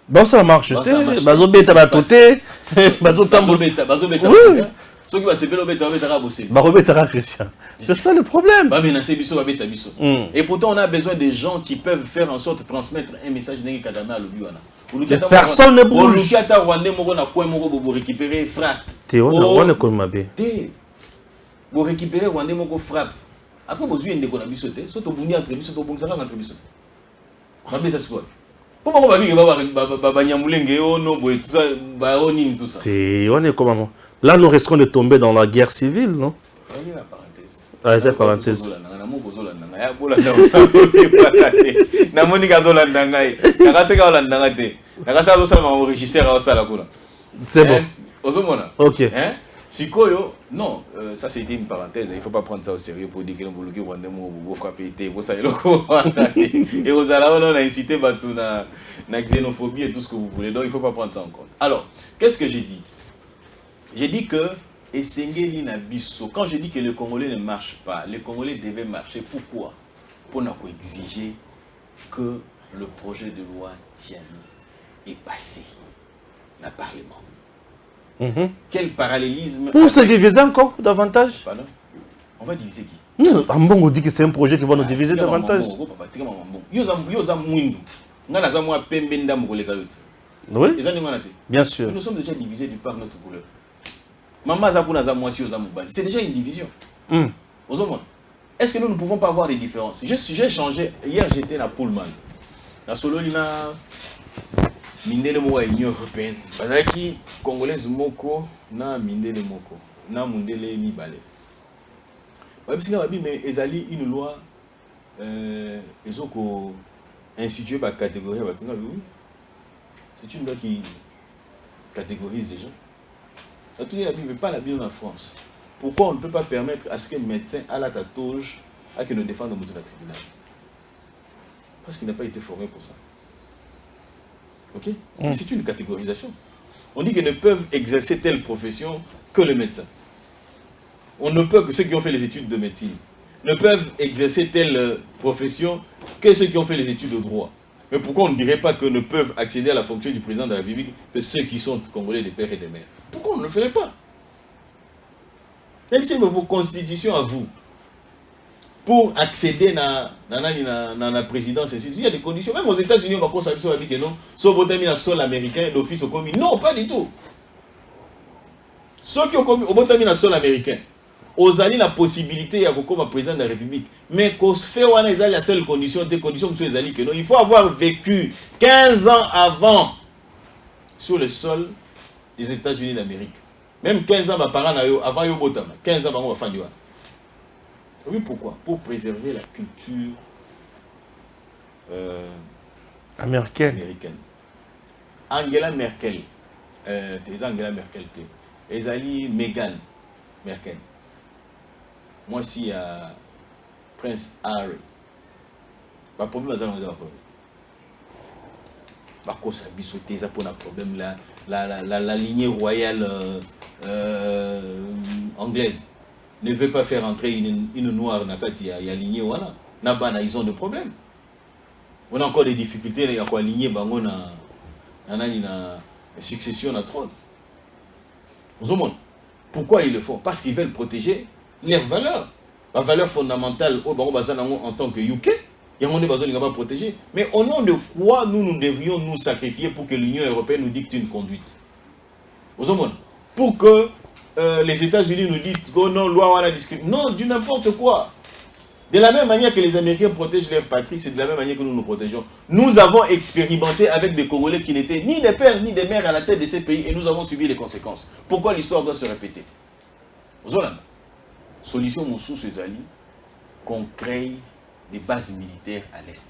Bon ça marche. Bazo beta ba toté, bazo tambola. Oui. Ceux qui va se faire beta beta bosser. Ba rebeta Christian. C'est ça le problème. Ba menacer biso ba beta biso. Et pourtant on a besoin des gens qui peuvent faire en sorte de transmettre un message n'engi kadana lobiwana. Personne ne bouge. Lukata Rwandais moko na kwa moko bo récupérer frappe. Théo na wana ko mabe. Bo récupérer Rwandais moko frappe. Après, vous avez des choses qui sont bonnes entre biso, to bonza entre biso. Mabe ça quoi? Pourquoi on va vivre ba nyamulenge ono boy tout ça, ba oni tout ça. C'est on est comment? Là nous risquons de tomber dans la guerre civile, non? Oui, la parenthèse. Ah, c'est parenthèse. C'est bon. Ok. Sikoyo, non, ça c'était une parenthèse, il ne faut pas prendre ça au sérieux pour dire que nous avons frappé, et aux Alawans, on a incité la xénophobie et tout ce que vous voulez, donc il ne faut pas prendre ça en compte. Alors, qu'est-ce que j'ai dit? J'ai dit que, quand je dis que le Congolais ne marche pas, les Congolais devaient marcher. Pourquoi? Pour exiger que le projet de loi tienne et passé dans le Parlement. Quel parallélisme? Pour se diviser encore davantage? Pardon? On va diviser qui? Non, Ambongo dit que c'est un projet qui va nous diviser davantage. Oui, bien sûr. Nous sommes déjà divisés du par notre couleur. Maman c'est déjà une division. Est-ce que nous ne pouvons pas avoir des différences? J'ai changé. Hier, j'étais à Pullman. Dans Sololina, Mindele Moa Union Européenne. Bazaki, Congolais Moko, na Mindele Moko. Na Mundele Mibale. Mais Ezali, une loi, ils ont institué par catégorie. C'est une loi qui catégorise les gens. La Bible ne veut pas la Bible en France. Pourquoi on ne peut pas permettre à ce qu'un médecin à la tatouage à que nous défendons le tribunal? Parce qu'il n'a pas été formé pour ça. Ok? C'est une catégorisation. On dit qu'ils ne peuvent exercer telle profession que les médecins. On ne peut que ceux qui ont fait les études de médecine. Ne peuvent exercer telle profession que ceux qui ont fait les études de droit. Mais pourquoi on ne dirait pas que ne peuvent accéder à la fonction du président de la République que ceux qui sont congolais des pères et des mères? Pourquoi on ne le ferait pas? Même si vos constitutions à vous, pour accéder à la présidence, il y a des conditions. Même aux États-Unis, on va penser que non, sauf au terme sol américain, l'office au commis. Non, pas du tout. Ceux qui ont commis au terme sol américain, aux alliés la possibilité à comme président de la République. Mais qu'on se fait la seule condition, des conditions que les alliés que non, il faut avoir vécu 15 ans avant sur le sol des États-Unis d'Amérique. Même 15 ans avant Yobotama, 15 ans avant la fin du an. Oui, pourquoi? Pour préserver la culture américaine. Angela Merkel, Angela Merkel, Ezali Meghan Merkel. Moi, si il y a Prince Harry, pas problème, ça n'a pas par contre, ça bisoté, ça pour un problème la lignée royale anglaise ne veut pas faire entrer une noire dans la lignée voilà. Nabana, ils ont des problèmes. On a encore des difficultés, il y a quoi lignée bango na succession na trône. Pourquoi ils le font? Parce qu'ils veulent protéger leurs valeurs. La valeur fondamentale au bango en tant que UK. Il y a besoin de protéger. Mais au nom de quoi nous devrions nous sacrifier pour que l'Union européenne nous dicte une conduite? Pour que les États-Unis nous disent oh non, loi la discrimination. Non, du n'importe quoi. De la même manière que les Américains protègent leur patrie, c'est de la même manière que nous nous protégeons. Nous avons expérimenté avec des Congolais qui n'étaient ni des pères ni des mères à la tête de ces pays et nous avons subi les conséquences. Pourquoi l'histoire doit se répéter? Solution Moussou Césali, qu'on crée des bases militaires à l'Est.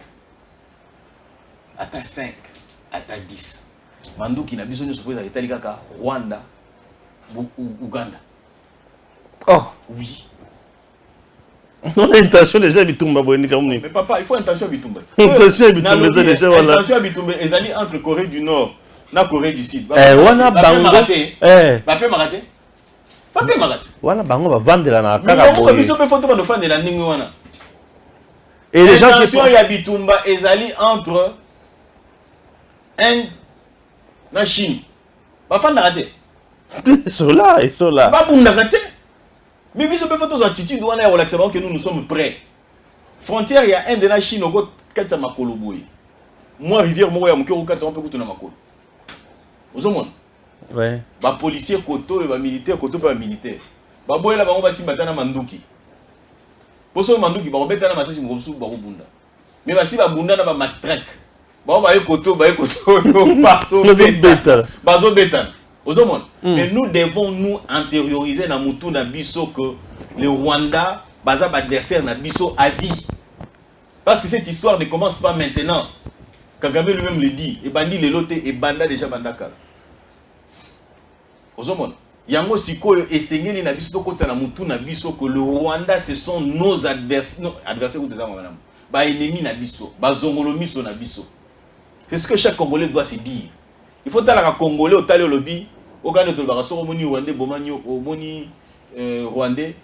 À 5, à 10. Mandou qui n'a besoin de se faire à l'État, Rwanda, Ouganda. Oh! Oui. On a intention déjà à Bitumba. Mais papa, il faut intention à Bitumba. Intention à Bitumba déjà. Intention à Bitumba, ils allaient entre Corée du Nord et Corée du Sud. Wana bango. Papier maraté. Papier maraté. Wana bango va vendre la mais on a besoin de photo de fan de la ningue wana. Et les gens qui sont à Bitumba, ils allaient entre Inde et Chine. Pas fan raté. Ils sont là. Pas pour raté. Mais ils sont pas photos attitude wana ya l'acceptation que nous sommes prêts. Frontière il y a Inde et Chine au côté de Makolo boy. Moi rivière moi ya mukero 400 peu kutu na Makolo. Ozomona. Ouais. Ba policier koto et ba militaire koto pas militaire. Ba boy là ba on va simbatana manduki. Poso manduki ba obeta na masasi ngosu ba bunda. Mais ba si ba bunda na ba matraque. Ba ba koto paso beta. Bazo beta. Ozomona. Mais nous devons nous intérioriser na mutu na biso que le Rwanda baza ba adversaire na biso à vie. Parce que cette histoire ne commence pas maintenant. Kagame lui-même le dit, et bandi le loté et banda déjà bandaka. Ozomon. Yango sikoyo esengeli na biso tokota na mutu na biso que le Rwanda ce sont nos adversaires, non, adversaires madame. Ba ennemi na biso, ba zongolo miso na biso. C'est ce que chaque Congolais doit se dire. Il faut tala ka Congolais au tali lobby, au gane to ba so moni Rwandais boma nyo, moni Rwandais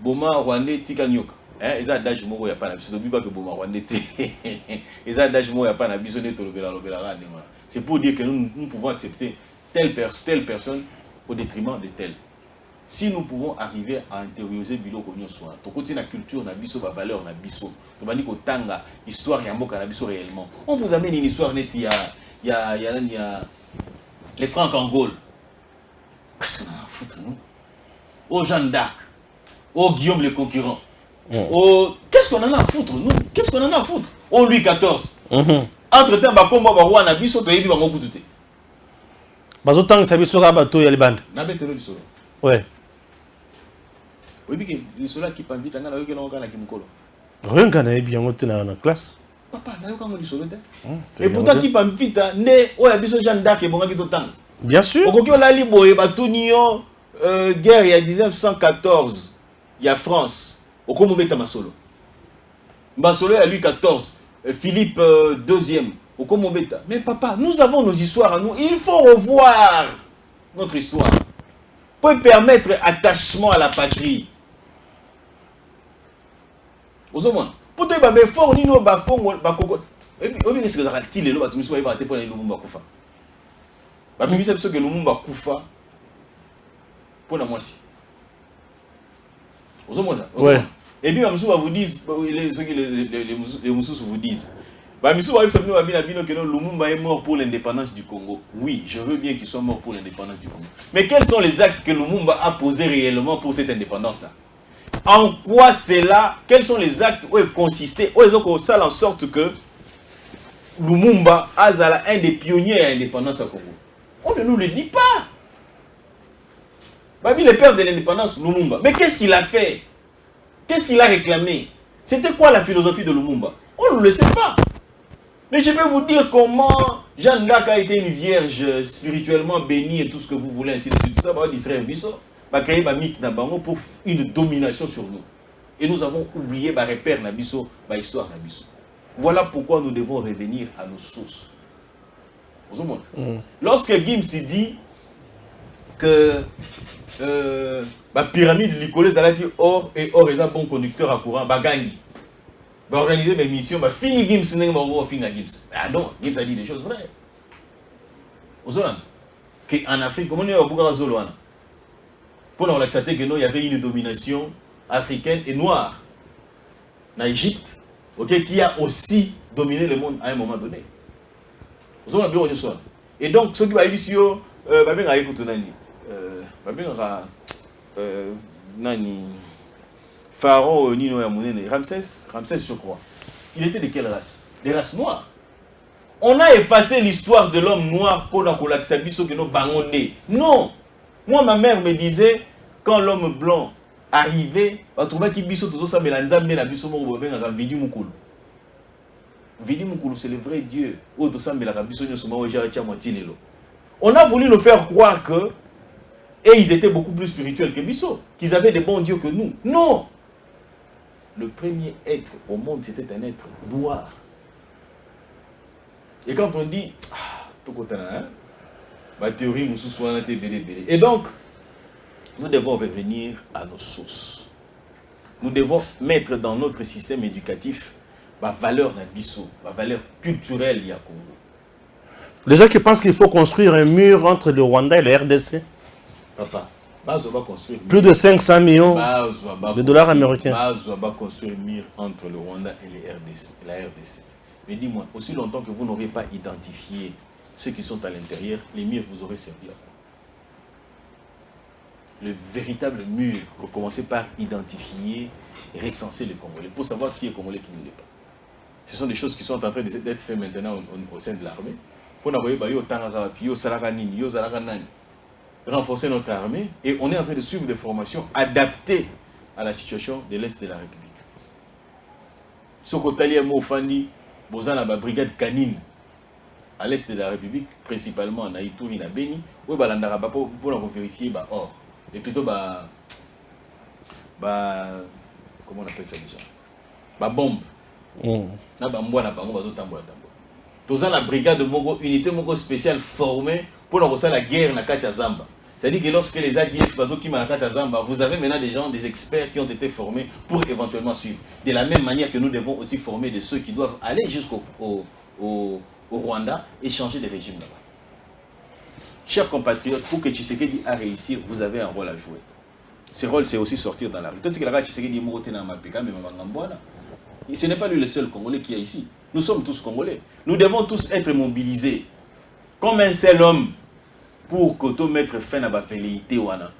boma Rwandais tika nyoka. Eza adage moko ya pa na biso, dobi ba ke boma Rwandais te. Eza adage moko ya pa na biso ne to lobela ra ne. C'est pour dire que nous pouvons accepter telle personne au détriment de tel. Si nous pouvons arriver à intérioriser biloko nyonso, to côté na culture na biso ba valeur na biso, to bani ko tanga histoire ya mboka na biso réellement. On vous amène une histoire net il y a les Francs Angola. Qu'est-ce qu'on a à foutre nous? Au Jeanne d'Arc, au Guillaume le Conquérant. Qu'est-ce qu'on en a à foutre nous? Qu'est-ce qu'on en a à foutre? Au Louis XIV. Entre-temps ba komba ba roi na biso to yebi ba ngokutu te. Bazo tang sabi soka bato ya libanda. Na betelo bisolo. Ouais. Oui, parce que les soldats qui parlent vite, ils ont un kimikolo. Rien qu'à naïbi en haute dans la classe. Papa, n'a aucun mot du soldat. Et pourtant, qui parle vite, né, ouais, biso Jeanne d'Arc et bon, qui t'entend. Bien sûr. Au Kokyo la libo et batunio guerre il y a 1914, il y a France. Au Komo beta masolo. Masolo à lui 14, Philippe deuxième. Au Komo beta. Mais papa, nous avons nos histoires à nous. Il faut revoir notre histoire. Pour permettre attachement à la patrie. Aux hommes, pour te dire, fort ni no ba Congo ba Congo. Et puis, on ce que ça a-t-il le ba tu me sois pas pour les Lumumba kufa. Ba bimi c'est que Lumumba kufa. Pour la moitié. Aux hommes ça. Ouais. Et puis, Mamsou va vous dire, les Moussous vous disent. Mamsou va vous dire que Lumumba est mort pour l'indépendance du Congo. Oui, je veux bien qu'il soit mort pour l'indépendance du Congo. Mais quels sont les actes que Lumumba a posés réellement pour cette indépendance-là? En quoi c'est là? Quels sont les actes où il consistait? Où ils ont fait en sorte que Lumumba a un des pionniers à l'indépendance au Congo? On ne nous le dit pas. Babi, le père de l'indépendance, Lumumba. Mais qu'est-ce qu'il a fait? Qu'est-ce qu'il a réclamé? C'était quoi la philosophie de Lumumba? On ne le sait pas. Mais je peux vous dire comment Jeanne d'Arc a été une vierge spirituellement bénie et tout ce que vous voulez, ainsi de suite. Tout ça va d'Israël Bisso, va créer un mythe pour une domination sur nous. Et nous avons oublié ma repère Nabiso, ma histoire Nabiso. Voilà pourquoi nous devons revenir à nos sources. Lorsque Gims dit que la pyramide licolée, ça a dit or et or est un bon conducteur à courant, Bagani. Va organiser mes missions, va finir Gims, n'est pas finir Gims. Ah non, Gims a dit des choses vraies. En Afrique, comment on est au Bougarazolo? Pour nous accepter que nous, il y avait une domination africaine et noire. En Égypte, okay, qui a aussi dominé le monde à un moment donné. Et donc, ce qui va être ici, Pharaon Nino Yamounene, Ramsès, je crois. Il était de quelle race? Des races noires. On a effacé l'histoire de l'homme noir pour l'accepter que nous bangondés. Non. Moi, ma mère me disait, quand l'homme blanc arrivait, on trouvait qu'il biso tout ça, mais la nzambe na biso mo bobe na Vidi Mukulu. Vidi Mukulu, c'est le vrai Dieu. Autre ça, mais la biso nyosoma oja cha motilelo. On a voulu nous faire croire que et ils étaient beaucoup plus spirituels que biso, qu'ils avaient des bons dieux que nous. Non. Le premier être au monde, c'était un être noir. Et quand on dit, ma théorie nous soit et donc, nous devons revenir à nos sources. Nous devons mettre dans notre système éducatif ma valeur d'Abisso, ma valeur culturelle du Congo. Les gens qui pensent qu'il faut construire un mur entre le Rwanda et le RDC. Papa, plus de 500 millions de dollars américains. On va construire un mur entre le Rwanda et la RDC. Mais dis-moi, aussi longtemps que vous n'aurez pas identifié ceux qui sont à l'intérieur, les murs vous aurez servi à quoi? Le véritable mur, commencez par identifier et recenser les Congolais pour savoir qui est Congolais et qui ne l'est pas. Ce sont des choses qui sont en train d'être faites maintenant au sein de l'armée. Pour renforcer notre armée et on est en train de suivre des formations adaptées à la situation de l'Est de la République. Ce que Talia Mofandi, Bozana, la brigade canine, à l'est de la République, principalement en Ituri, na Beni, où balandara pour vérifier or. Et plutôt comment on appelle ça déjà? Bombe. Na bambo na bango bazo tambola. Tous la brigade Mogo, unité Mogo spéciale formée pour la guerre na Katia Zamba. C'est-à-dire que lorsque les ADF bazo qui na Katia Zamba, vous avez maintenant des gens, des experts qui ont été formés pour éventuellement suivre. De la même manière que nous devons aussi former de ceux qui doivent aller jusqu'au Rwanda et changer de régime là-bas. Chers compatriotes, pour que Tshisekedi a réussi, vous avez un rôle à jouer. Ce rôle, c'est aussi sortir dans la rue. Tant que la Tshisekedi est dans ma PK, mais ce n'est pas lui le seul Congolais qui est ici. Nous sommes tous Congolais. Nous devons tous être mobilisés comme un seul homme pour que mettre fin à la velléité au Rwanda.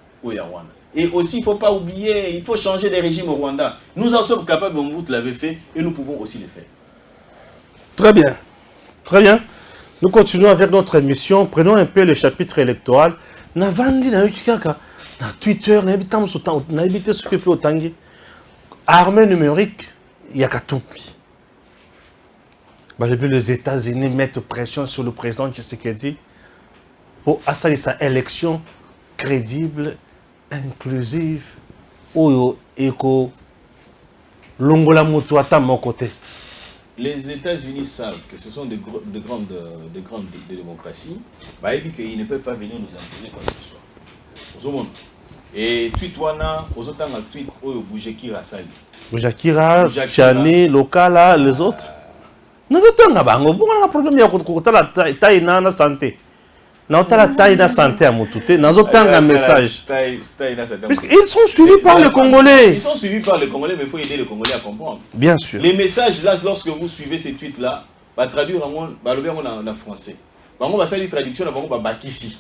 Et aussi, il ne faut pas oublier, il faut changer de régime au Rwanda. Nous en sommes capables, vous l'avez fait, et nous pouvons aussi le faire. Très bien. Très bien. Nous continuons avec notre émission. Prenons un peu le chapitre électoral. Navandi na Twitter, na habité ce que peut autangi. Armée numérique, il y a Katumbi. Les États-Unis mettent pression sur le président Tshisekedi pour assurer sa élection crédible, inclusive, Oyo Eko Longola Moto à mon côté. Les États-Unis savent que ce sont de grandes démocraties, qu'ils ne peuvent pas venir nous imposer quoi que ce soit. Et tweet wana, aux autres tweet Oyo Boujekira Sali. Boujekira, Chani, Lokala, les autres. Nous avons un problème de taille na santé. Nous avons la taille na santé à Moutouté. Nous avons un message. Puisqu'ils sont suivis par les Congolais. Ils sont suivis par les Congolais, mais il faut aider les Congolais à comprendre. Bien sûr. Les messages, là, lorsque vous suivez ces tweets-là, va traduire en français. On va faire les traductions en bakisi.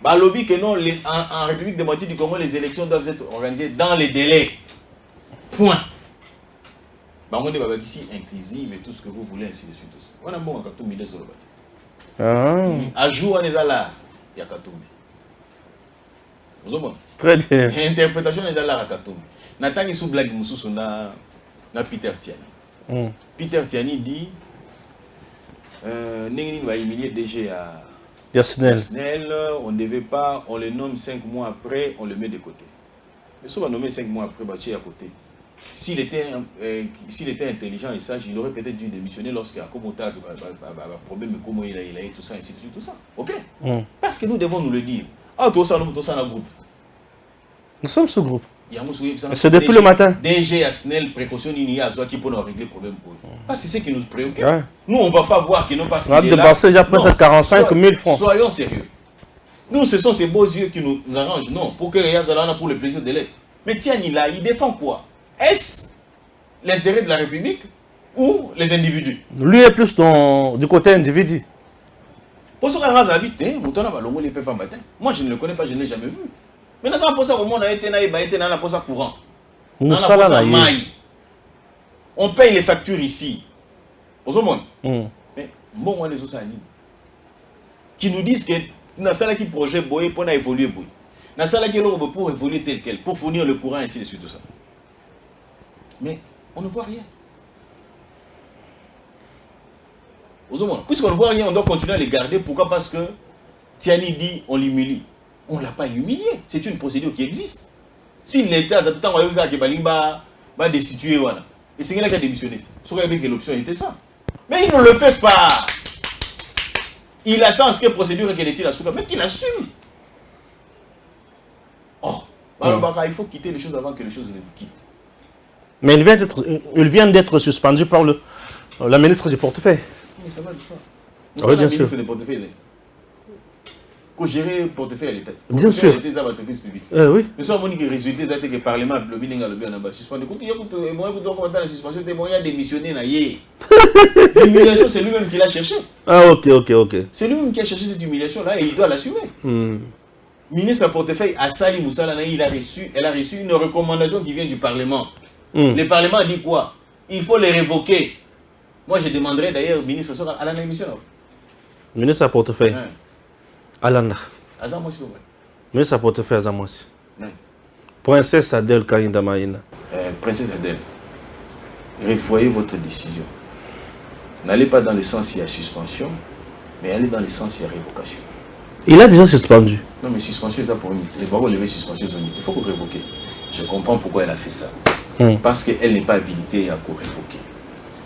Balobi que non, en République démocratique du Congo, les élections doivent être organisées dans les délais. Point. On est ici inclusive et tout ce que vous voulez, ainsi de suite. On a bon à Katumbi des Olobati. À jour, on est là, il y a Katumbi. Très bien. Interprétation est là à Katumbi. Nathan sous blague Moussou na Peter Tiani. Peter Tiani dit Nengi va humilier DG à Yasnel. On ne devait pas, on le nomme 5 mois après, on le met de côté. Mais si on va nommer 5 mois après, Baché à côté. S'il était intelligent et sage, il aurait peut-être dû démissionner lorsqu'il y a un problème, comment il a et tout ça, ainsi de suite, tout ça. Ok? Parce que nous devons nous le dire. Ah, tout ça, nous sommes un groupe. Nous sommes ce groupe. C'est depuis le matin. DG Asnel, précaution, il y a qui pour nous régler le problème. Parce que c'est ce qui nous préoccupe. Nous, on ne va pas voir que non parce qu'il est là. On a dépensé déjà presque 45 000 francs. Soyons sérieux. Nous, ce sont ces beaux yeux qui nous arrangent. Non, pour que Yazalana pour le plaisir de l'être. Mais tiens, il défend quoi? Est-ce l'intérêt de la République ou les individus? Lui est plus du côté individu. Pour ce qu'on a habité, moi je ne le connais pas, je ne l'ai jamais vu. Mais pour ça, au monde a été courant. On paye les factures ici. Mais bon, les autres qui nous disent que dans ce projet Boye pour évoluer Boye. Dans ce pour évoluer tel quel, pour fournir le courant, ainsi de suite, tout ça. Mais on ne voit rien. Puisqu'on ne voit rien, on doit continuer à les garder. Pourquoi? Parce que Tiani dit on l'humilie. On ne l'a pas humilié. C'est une procédure qui existe. Si l'État, tout le temps, va destituer, voilà. Et c'est qu'il a démissionné. Que l'option était ça. Mais il ne le fait pas. Il attend ce que la procédure est la souka, mais qu'il assume. Oh, il faut quitter les choses avant que les choses ne vous quittent. Mais il vient d'être suspendu par la ministre du portefeuille. Mais ça va de soi. Nous sommes la ministre du portefeuille. Qu'on gérer le portefeuille à l'État. Bien sûr. L'État va entreprise publique. Oui. Mais soit les résultats que le Parlement a lobby en suspendu. Écoute, il y a moi dans la suspension, il y a démissionné. L'humiliation, c'est lui-même qui l'a cherché. Ah, ok. C'est lui-même qui a cherché cette humiliation-là et il doit l'assumer. Ministre du portefeuille, Assali Moussala, elle a reçu une recommandation qui vient du Parlement. Le Parlement a dit quoi? Il faut les révoquer. Moi, je demanderais d'ailleurs au ministre à la émission. Ministre du portefeuille. Alanda. Ministre du portefeuille Azamoisi. Princesse Adèle Kainda Maïna. Princesse Adèle, revoyez votre décision. N'allez pas dans le sens où il y a suspension. Mais aller dans le sens, il y a révocation. Il a déjà suspendu. Non, mais suspension, ça pour une. Les barreaux lever suspension, il faut qu'on révoque. Je comprends pourquoi elle a fait ça. Parce qu'elle n'est pas habilitée à révoquer.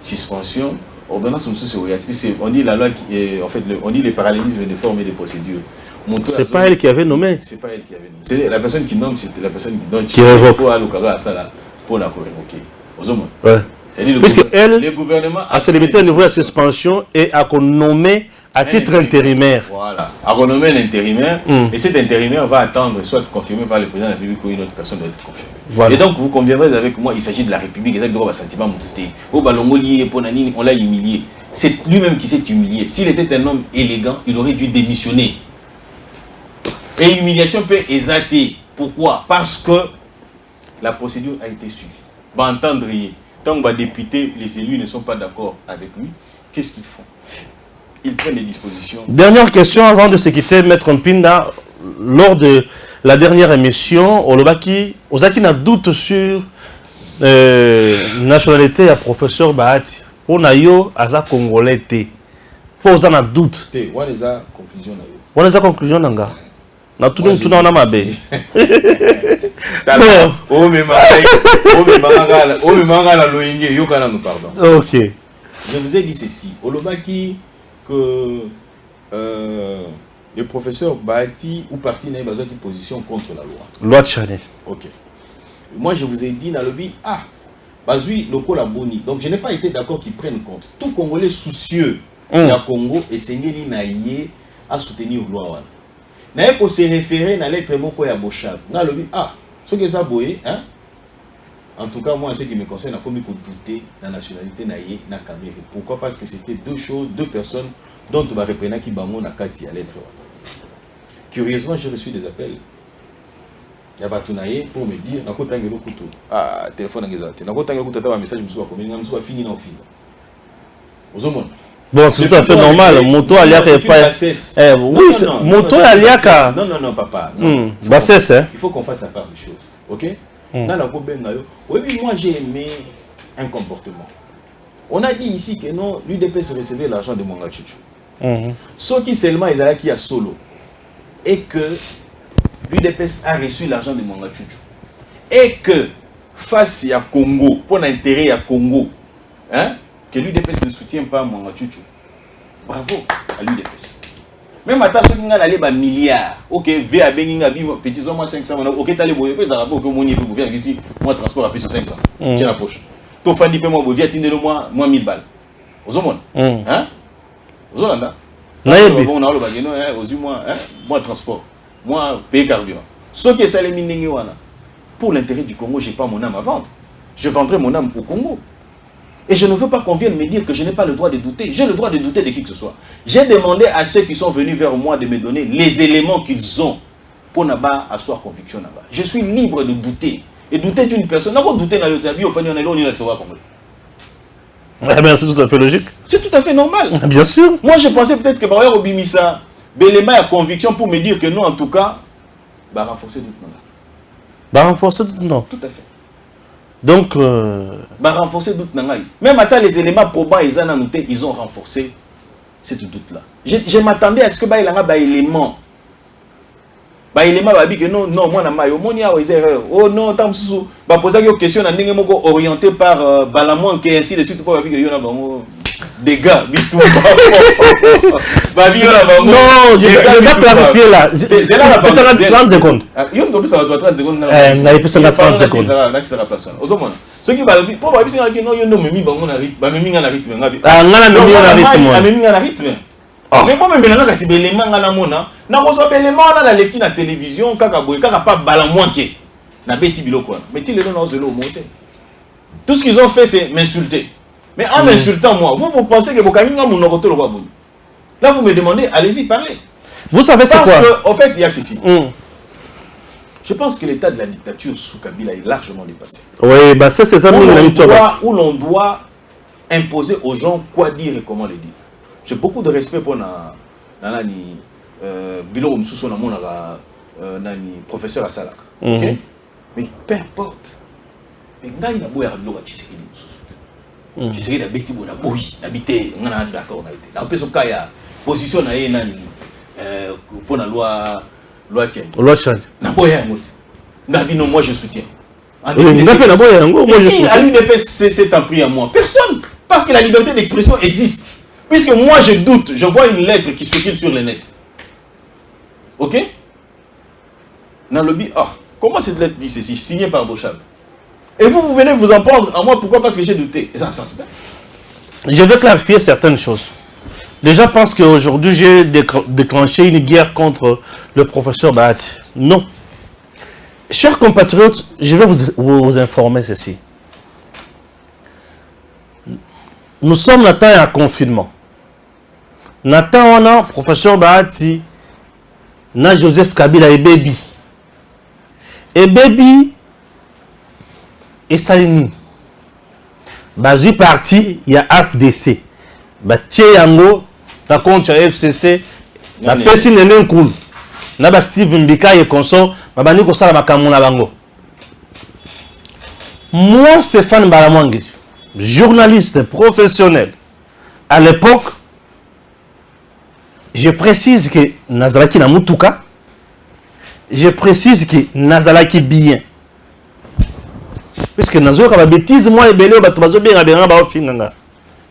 Suspension, ordonnance on dit la loi qui est, en fait, on dit les parallélismes de formes et des procédures. C'est pas elle qui avait nommé. C'est pas elle qui avait nommé. C'est la personne qui nomme, c'est la personne qui révoque. Il faut aller à ça là pour la révoquer. Ouais. Puisque le gouvernement a se limité à une nouvelle suspension et à nommer à titre intérimaire. Voilà, à renommer l'intérimaire. Et cet intérimaire va attendre soit confirmé par le président de la République ou une autre personne doit être confirmée. Voilà. Et donc vous conviendrez avec moi, il s'agit de la République, on l'a humilié. C'est lui-même qui s'est humilié. S'il était un homme élégant, il aurait dû démissionner. Et l'humiliation peut exalter. Pourquoi? Parce que la procédure a été suivie. Va entendre, tant que les députés, les élus ne sont pas d'accord avec lui, qu'est-ce qu'ils font? Ils prennent des dispositions. Dernière question avant de se quitter, Maître Mpinda. Lors de la dernière émission, Olobaki, Ozaki n'a doute sur nationalité à professeur Bahati. On a yo aza congolais té. Pour on a doute. On a des conclusions. On a des conclusions nanga. Na tout le monde a mabé. Ok. Je vous ai dit ceci. Olobaki que le professeur Bahati ou parti n'a pas de position contre la loi. Loi de Chanel. Ok. Moi je vous ai dit dans le lobby, Bazui, le col boni. Donc je n'ai pas été d'accord qu'ils prennent compte. Tout Congolais soucieux du Congo et Seigneur Naïe à soutenir la loi. Naïe pour se référer dans lettre moko ya Bochab. Dans le lobby, ce que ça boye, hein? En tout cas, moi, ce qui me concerne, je suis douter de la nationalité naïe na Cameroun. Pourquoi? Parce que c'était deux personnes dont on va reprendre qui bamon na kati à lettre. Curieusement, j'ai reçu des appels. Il y a Batounaye pour me dire, téléphone un message, je me suis fini dans le film. Bon, c'est tout à fait normal. Moto Aliaka est pas. Oui, Moto Aliaka. Non, papa. Il faut qu'on fasse la part des choses. Ok? Moi, j'ai aimé un comportement. On a dit ici que non, l'UDPS recevait l'argent de Mwanga Chuchu. Sauf qui seulement ils allaient qui a solo. Et que l'UDPS a reçu l'argent de Mwanga Chuchu. Et que face à Congo, pour l'intérêt à Congo, hein, que l'UDPS ne soutient pas Mwanga Chuchu. Bravo à l'UDPS. Même à ta ce qui a allé bas milliards. Ok, VAB n'inga bi petit moins 500. Ok, t'as les boyaux, ça rapporte que mon niveau vient ici, moi transport à plus de 500. Tiens la poche. Ton fan dit moi via tinde le moi 1000 balles. Aux hommes, hein? Aux Hollanda. On a le bagage, aux moi, hein? Moi transport, moi payer carburant. Ce qui est ça les mines pour l'intérêt du Congo, j'ai pas mon âme à vendre. Je vendrai mon âme au Congo. Et je ne veux pas qu'on vienne me dire que je n'ai pas le droit de douter. J'ai le droit de douter de qui que ce soit. J'ai demandé à ceux qui sont venus vers moi de me donner les éléments qu'ils ont pour n'avoir asseoir conviction là-bas. Je suis libre de douter. Et douter d'une personne, n'a pas douter dans le tabi, au fait, on est là, on est là, c'est tout à fait logique. C'est tout à fait normal. Bien sûr. Moi, je pensais peut-être que Baroya Obimisa, Belema a conviction pour me dire que non, en tout cas, bah renforcer doute non. Renforcer doute non. Tout à fait. Donc, renforcer doute nangai. Même à les éléments probants ils ont renforcé ce doute-là. Je m'attendais à ce que il y ait un élément. Élément que non, moi oh non, tant que poser une question orientée par Balamouan qui est ainsi de suite pour que y a des gars, bitou. Non, je vais clarifier là. J'ai là 30 secondes. Il y a 30 secondes. Il y a 30 secondes. Là, c'est la personne. Ce qui va pour moi, c'est que non, il y a un rythme. Mais moi, je suis élément dans la mona. Na reçoit élément dans la lecture na télévision, kaka boy, kaka pas Balamouan qui. Na beti biloko. Mais ti le non zelo monter. Tout ce qu'ils ont fait, c'est m'insulter. Mais en m'insultant moi, vous pensez que Bokaminga mon roto le babou. Là vous me demandez, allez-y parlez. Vous savez c'est quoi? Parce que en fait, il y a ceci. Je pense que l'état de la dictature sous Kabila est largement dépassé. Oui, bah ça c'est ça où l'on doit imposer aux gens quoi dire et comment le dire. J'ai beaucoup de respect pour Nani Bilo Msuso na mona Nani professeur Asalaka. OK? Mais peu importe. Mais ngai na boya bilo Tshisekedi Msuso. Tshisekedi na beti bona boyi, na bité ngana d'accord na été. Na peso kaya position na ye nani pour la loi tienne. Loi change. Na boya ngote. Ngabino moi je soutiens. Moi je soutiens. À l'UDP c'est appui à moi. Personne. Parce que la liberté d'expression existe. Puisque moi je doute, je vois une lettre qui circule sur le net. Ok? Dans le lobby, comment cette lettre dit ceci? Signée par Bochab. Et vous venez vous en prendre à moi, pourquoi? Parce que j'ai douté. Et ça c'est... Je vais clarifier certaines choses. Les gens pensent qu'aujourd'hui j'ai déclenché une guerre contre le professeur Bahati. Non. Chers compatriotes, je vais vous informer ceci. Nous sommes dans temps à confinement. Nathan, on a professeur Bahati, na Joseph Kabila et Baby. Et Baby et Salini. Bazu parti, il y a AFDC. Bah Yango, ta compte FCC, la personne n'est cool. Na ba Steve Mbika et consort, ba bani ko sala makamuna bango. Moi Stéphane Balamwangi, journaliste professionnel, à l'époque, je précise que Nazalaki na mutuka, je précise que Nazalaki bien. Puisque Nazalaki a bêtise, moi et Belé,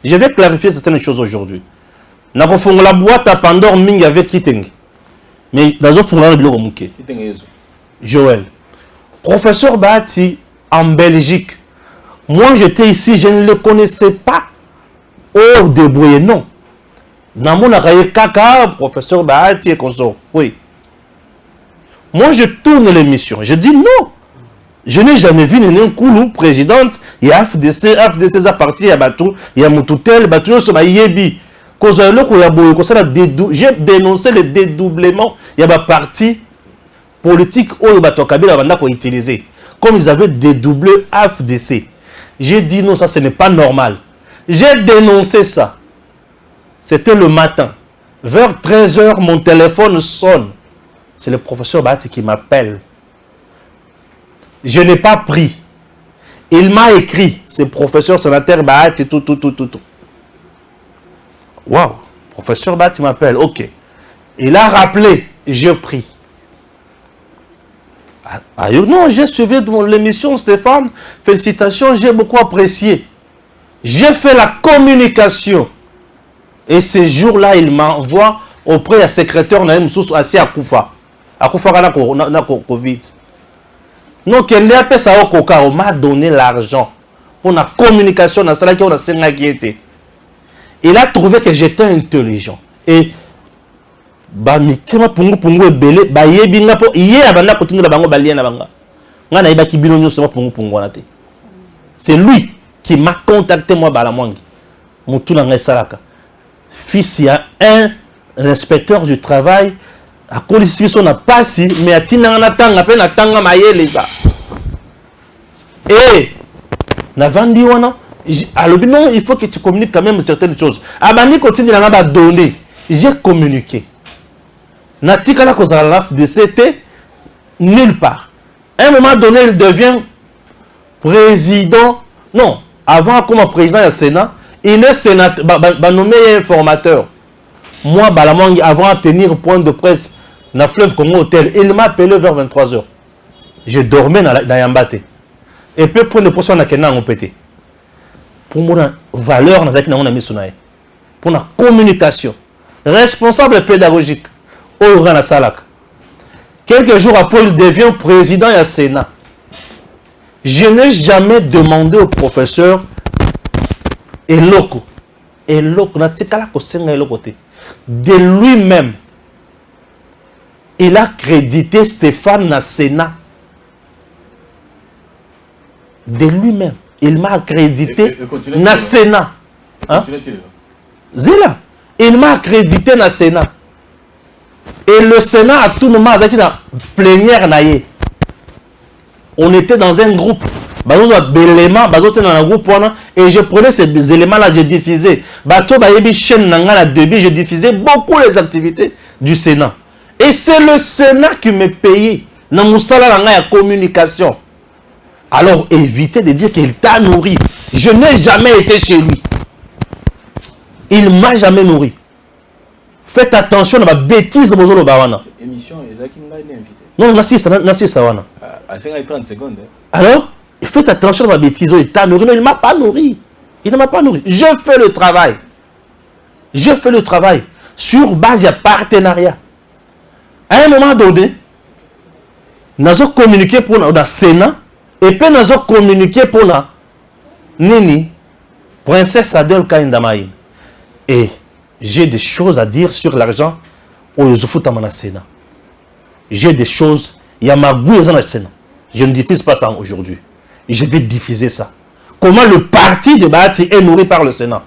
je vais clarifier certaines choses aujourd'hui. Nous avons fait la boîte à Pandore Ming avec Kiteng. Mais nous avons fait la boîte à Joël. Professeur Bahati en Belgique. Moi j'étais ici, je ne le connaissais pas. Oh, débrouillé, non. Dans mon kaka, professeur Bahati et consort. Oui. Moi je tourne l'émission. Je dis non. Je n'ai jamais vu une Koulou présidente. Il y a FDC a parti, il y a Batou, il y a Moutoutel, Batou, il y a Yebi. J'ai dénoncé le dédoublement. Il y a des partis politiques où il y a utilisé. Comme ils avaient dédoublé FDC. J'ai dit non, ça ce n'est pas normal. J'ai dénoncé ça. C'était le matin. Vers 13 h, mon téléphone sonne. C'est le professeur Bahati qui m'appelle. Je n'ai pas pris. Il m'a écrit, c'est professeur sénateur Bahati, tout. Waouh, professeur Bahati m'appelle, ok. Il a rappelé, j'ai pris. Non, j'ai suivi l'émission Stéphane, félicitations, j'ai beaucoup apprécié. J'ai fait la communication. Et ce jour-là, il m'envoie auprès du secrétaire Naïm Soussou assis à Koufa. À Koufa, on a Covid. Donc, on m'a donné l'argent pour la communication dans cela qui a été. Il a trouvé que j'étais intelligent. Et c'est lui qui m'a contacté, moi, Balamwangi. Fils, il y a un inspecteur du travail. À Colission n'a pas si, mais à Tinanatang, à peine à Tanga Mayele. Et, non, il faut que tu communiques quand même certaines choses. Abani continue à donner. J'ai communiqué. Natika la cause à la FDC, nulle part. À un moment donné, il devient président. Non, avant comme président du Sénat, il est sénateur, nommé informateur. Moi, Balamwangi, avant de tenir point de presse dans le fleuve Congo Hôtel, il m'a appelé vers 23 h. Je dormais dans Yambate. Et puis, pour une portion de Kenya, on pété. Pour mon valeur, pour la communication. Responsable pédagogique. Quelques jours après, il devient président du Sénat. Je n'ai jamais demandé au professeur de lui-même. Il a crédité Stéphane na Sénat. De lui-même. Il m'a accrédité na Sénat. Zéla. Il m'a accrédité na Sénat. Et le Sénat, à tout moment, a plénière naïe. On était dans un groupe. Et je prenais ces éléments-là, je diffusais. Je diffusais beaucoup les activités du Sénat. Et c'est le Sénat qui me payait dans mon salaire en communication. Alors évitez de dire qu'il t'a nourri. Je n'ai jamais été chez lui. Il ne m'a jamais nourri. Faites attention à ma bêtise de Bozolo Bawana. Émission, Ezaki m'a invité. Non, Nassi Sawana. À 30 secondes. Alors, faites attention à ma bêtise. Il t'a nourri. Non, il ne m'a pas nourri. Il ne m'a pas nourri. Je fais le travail. Je fais le travail sur base de partenariat. À un moment donné, nous avons communiqué pour le Sénat et puis nous avons communiqué pour la Nini, Princesse Adel Kaindamaï. Et j'ai des choses à dire sur l'argent au Youssoufou Tamana Sénat. J'ai des choses, il y a ma goût dans le Sénat. Je ne diffuse pas ça aujourd'hui. Je vais diffuser ça. Comment le parti de Bahati est nourri par le Sénat.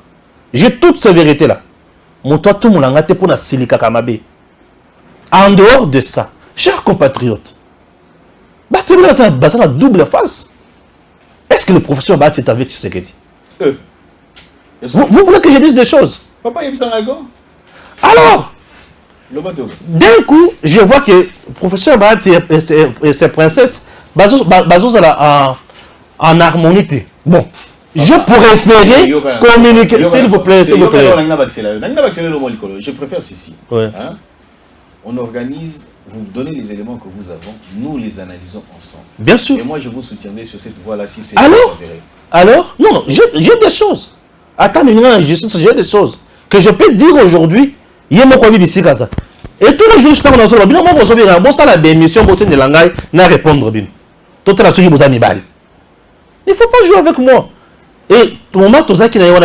J'ai toutes ces vérités-là. Mon toi, tout le monde a été pour la Silika Kamabe. En dehors de ça, chers compatriotes, Bahati a la double face. Est-ce que le professeur Bahati est avec Tshisekedi? Vous voulez que je dise des choses? Papa, il y a alors, d'un coup, je vois que le professeur Bahati et ses princesses basent en harmonie. Bon, je préférais communiquer. S'il vous plaît, s'il vous plaît. Je préfère ceci. Ouais. Hein? On organise, vous donnez les éléments que vous avez, nous les analysons ensemble. Bien sûr. Et moi, je vous soutiendrai sur cette voie-là si c'est Alors, non, j'ai des choses. Attends, j'ai des choses que je peux dire aujourd'hui. Il y a mon colis ici, Gaza. Et tous les jours, je suis dans le salon. Bon, ça, la démission, de langage, n'a répondre bien. Tout à vous a mis balle. Il ne faut pas jouer avec moi. Et au moment où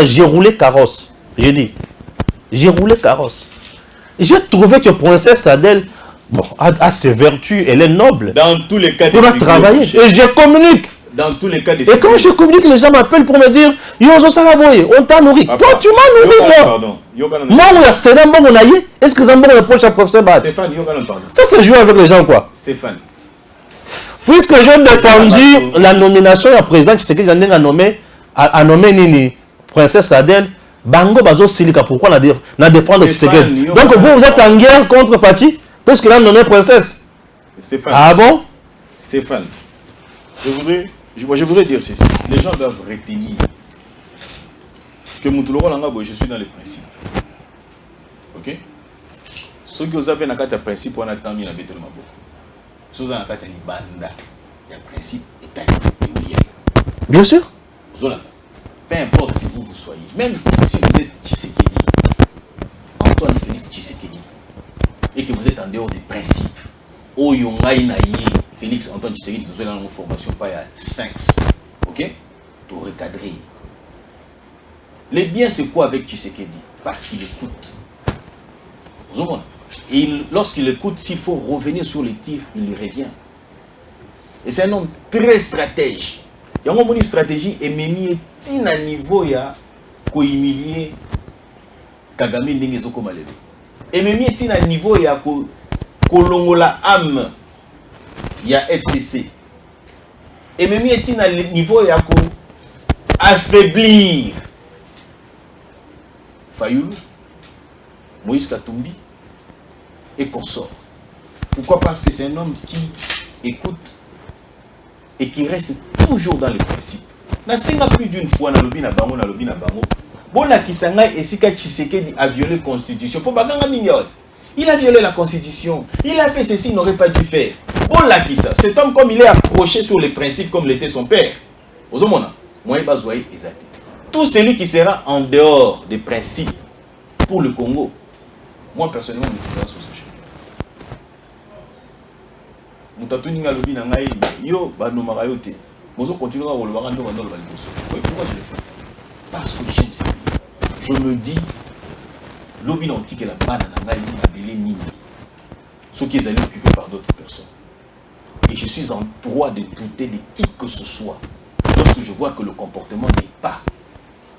j'ai roulé carrosse. J'ai dit, j'ai roulé carrosse. J'ai trouvé que Princesse Adel, bon, a ses vertus, elle est noble. Dans tous les cas de figure, travailler. Et je communique. Dans tous les cas de Et quand je communique, les gens m'appellent pour me dire, on t'a nourri. Toi, tu m'as nourri, moi. Moi, c'est un bon naïe. Est-ce que c'est un bon reproche à professeur Bat? Stéphane, ça, c'est jouer avec les gens, quoi. Stéphane. Puisque j'ai défendu la nomination à président, c'est que j'en ai nommé Nini, Princesse Adel, Bango Bazo Silika, pourquoi la défendre Tshisekedi? Donc vous êtes en guerre contre Fati, parce que là, on nommé Princesse. Stéphane. Ah bon? Stéphane, je voudrais dire ceci. Les gens doivent retenir que je suis dans les principes. Ok? Ceux qui ont un principe, on a tant mis la bête de ma boue. Ceux qui ont un banda, il y a un principe et bien sûr. Peu importe que vous soyez, même si vous êtes Tshisekedi, Antoine Félix Tshisekedi, et que vous êtes en dehors des principes, Félix Antoine Tshisekedi, vous êtes dans une formation, pas à Sphinx, ok? Pour recadrer. Les biens, c'est quoi avec Tshisekedi? Parce qu'il écoute. Et lorsqu'il écoute, s'il faut revenir sur les tirs, il y revient. Et c'est un homme très stratège. Il y a une stratégie et même à niveau ya ko humilier Kagame ndenge zoko malebe. Et même à niveau ya ko longola âme ya FCC. Et même à niveau ya ko affaiblir Fayoulou, Moïse Katumbi et consorts. Pourquoi? Parce que c'est un homme qui écoute et qui reste toujours dans les principes. Na senga plus d'une fois na lobi na bango. Bona kisanga esika Tshisekedi a violé la constitution. Pour baganga mingot. Il a violé la constitution. Il a fait ceci, il n'aurait pas dû faire. Bona kisa. Cet homme, comme il est accroché sur les principes comme l'était son père. Ozomona, moi bazoye ezate. Tout celui qui sera en dehors des principes pour le Congo, moi personnellement je me trouve sur ce chemin. Mutatuninga lobi na ngai yo banomaka yo te. Mozo continue à rouler dans le balcon. Pourquoi je le fais? Parce que j'aime ce pays. Je me dis lobi na antique la bana na ngai na belé nini. Ce qui est allé occupé par d'autres personnes. Et je suis en droit de douter de qui que ce soit. Lorsque je vois que le comportement n'est pas,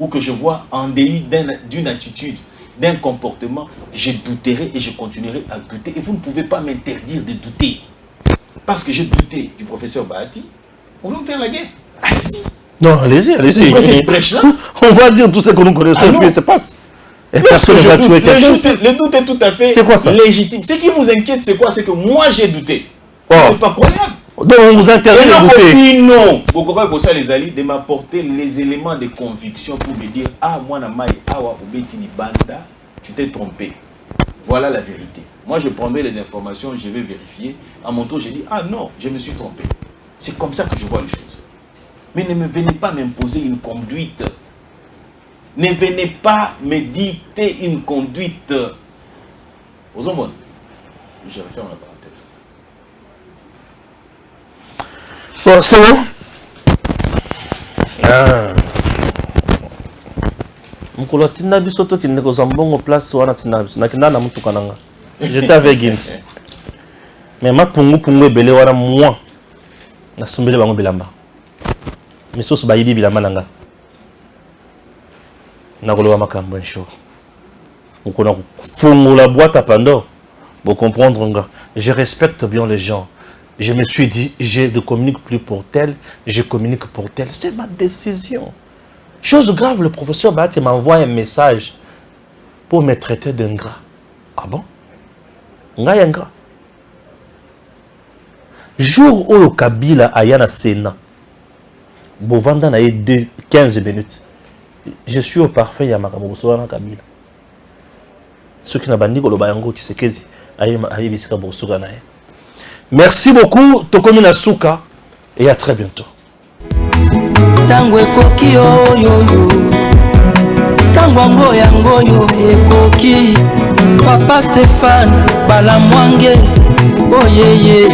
ou que je vois en déni d'une attitude, d'un comportement, je douterai et je continuerai à douter. Et vous ne pouvez pas m'interdire de douter. Parce que j'ai douté du professeur Bahati, on va me faire la guerre. Allez-y. Non, allez-y, allez-y. On va dire tout ce que nous connaissons et ce qui se passe. Et parce que le doute est tout à fait légitime. Ce qui vous inquiète, c'est quoi? C'est que moi j'ai douté. Oh. C'est pas croyable. Donc on vous interdit de douter. Non. Pourquoi ça les alliés de m'apporter les éléments de conviction pour me dire ah moi na mai awa obeti ni banda, tu t'es trompé. Voilà la vérité. Moi, je prendrai les informations, je vais vérifier. À mon tour, j'ai dit, ah non, je me suis trompé. C'est comme ça que je vois les choses. Mais ne me venez pas m'imposer une conduite. Ne venez pas me dicter une conduite. Aux hommes, je referme la parenthèse. Bon, c'est bon. Ah. Mukolo tinda bisoto qui ne kozambongo place wana tinda na kinda na mutuka nanga. J'étais avec Gims. Mais ma pungu ebele wana moi. Na sombele bango bilamba. Mais so ba yibi bilamba nanga. Na koloba makambo nsho. Mukona fungola boîte à Pandore. Pour comprendre nga. Je respecte bien les gens. Je me suis dit, je ne communique plus pour tel, je communique pour tel. C'est ma décision. Chose grave, le professeur Bahati m'envoie un message pour me traiter d'ingrat. Ah bon? Nga ingrat. Jour où le Kabila a yana Sénat, Bovanda n'a eu 15 minutes. Je suis au parfait Yamakamu Kabila. Ceux qui n'ont pas dit que le Bayango qui se kezi, aïe bisika Bosuga nae. Merci beaucoup, Tokomina Souka, et à très bientôt. Tango ekoki oyoyo, tango ngoyo ekoki, Papa Stéphane Balamwange, oyeye.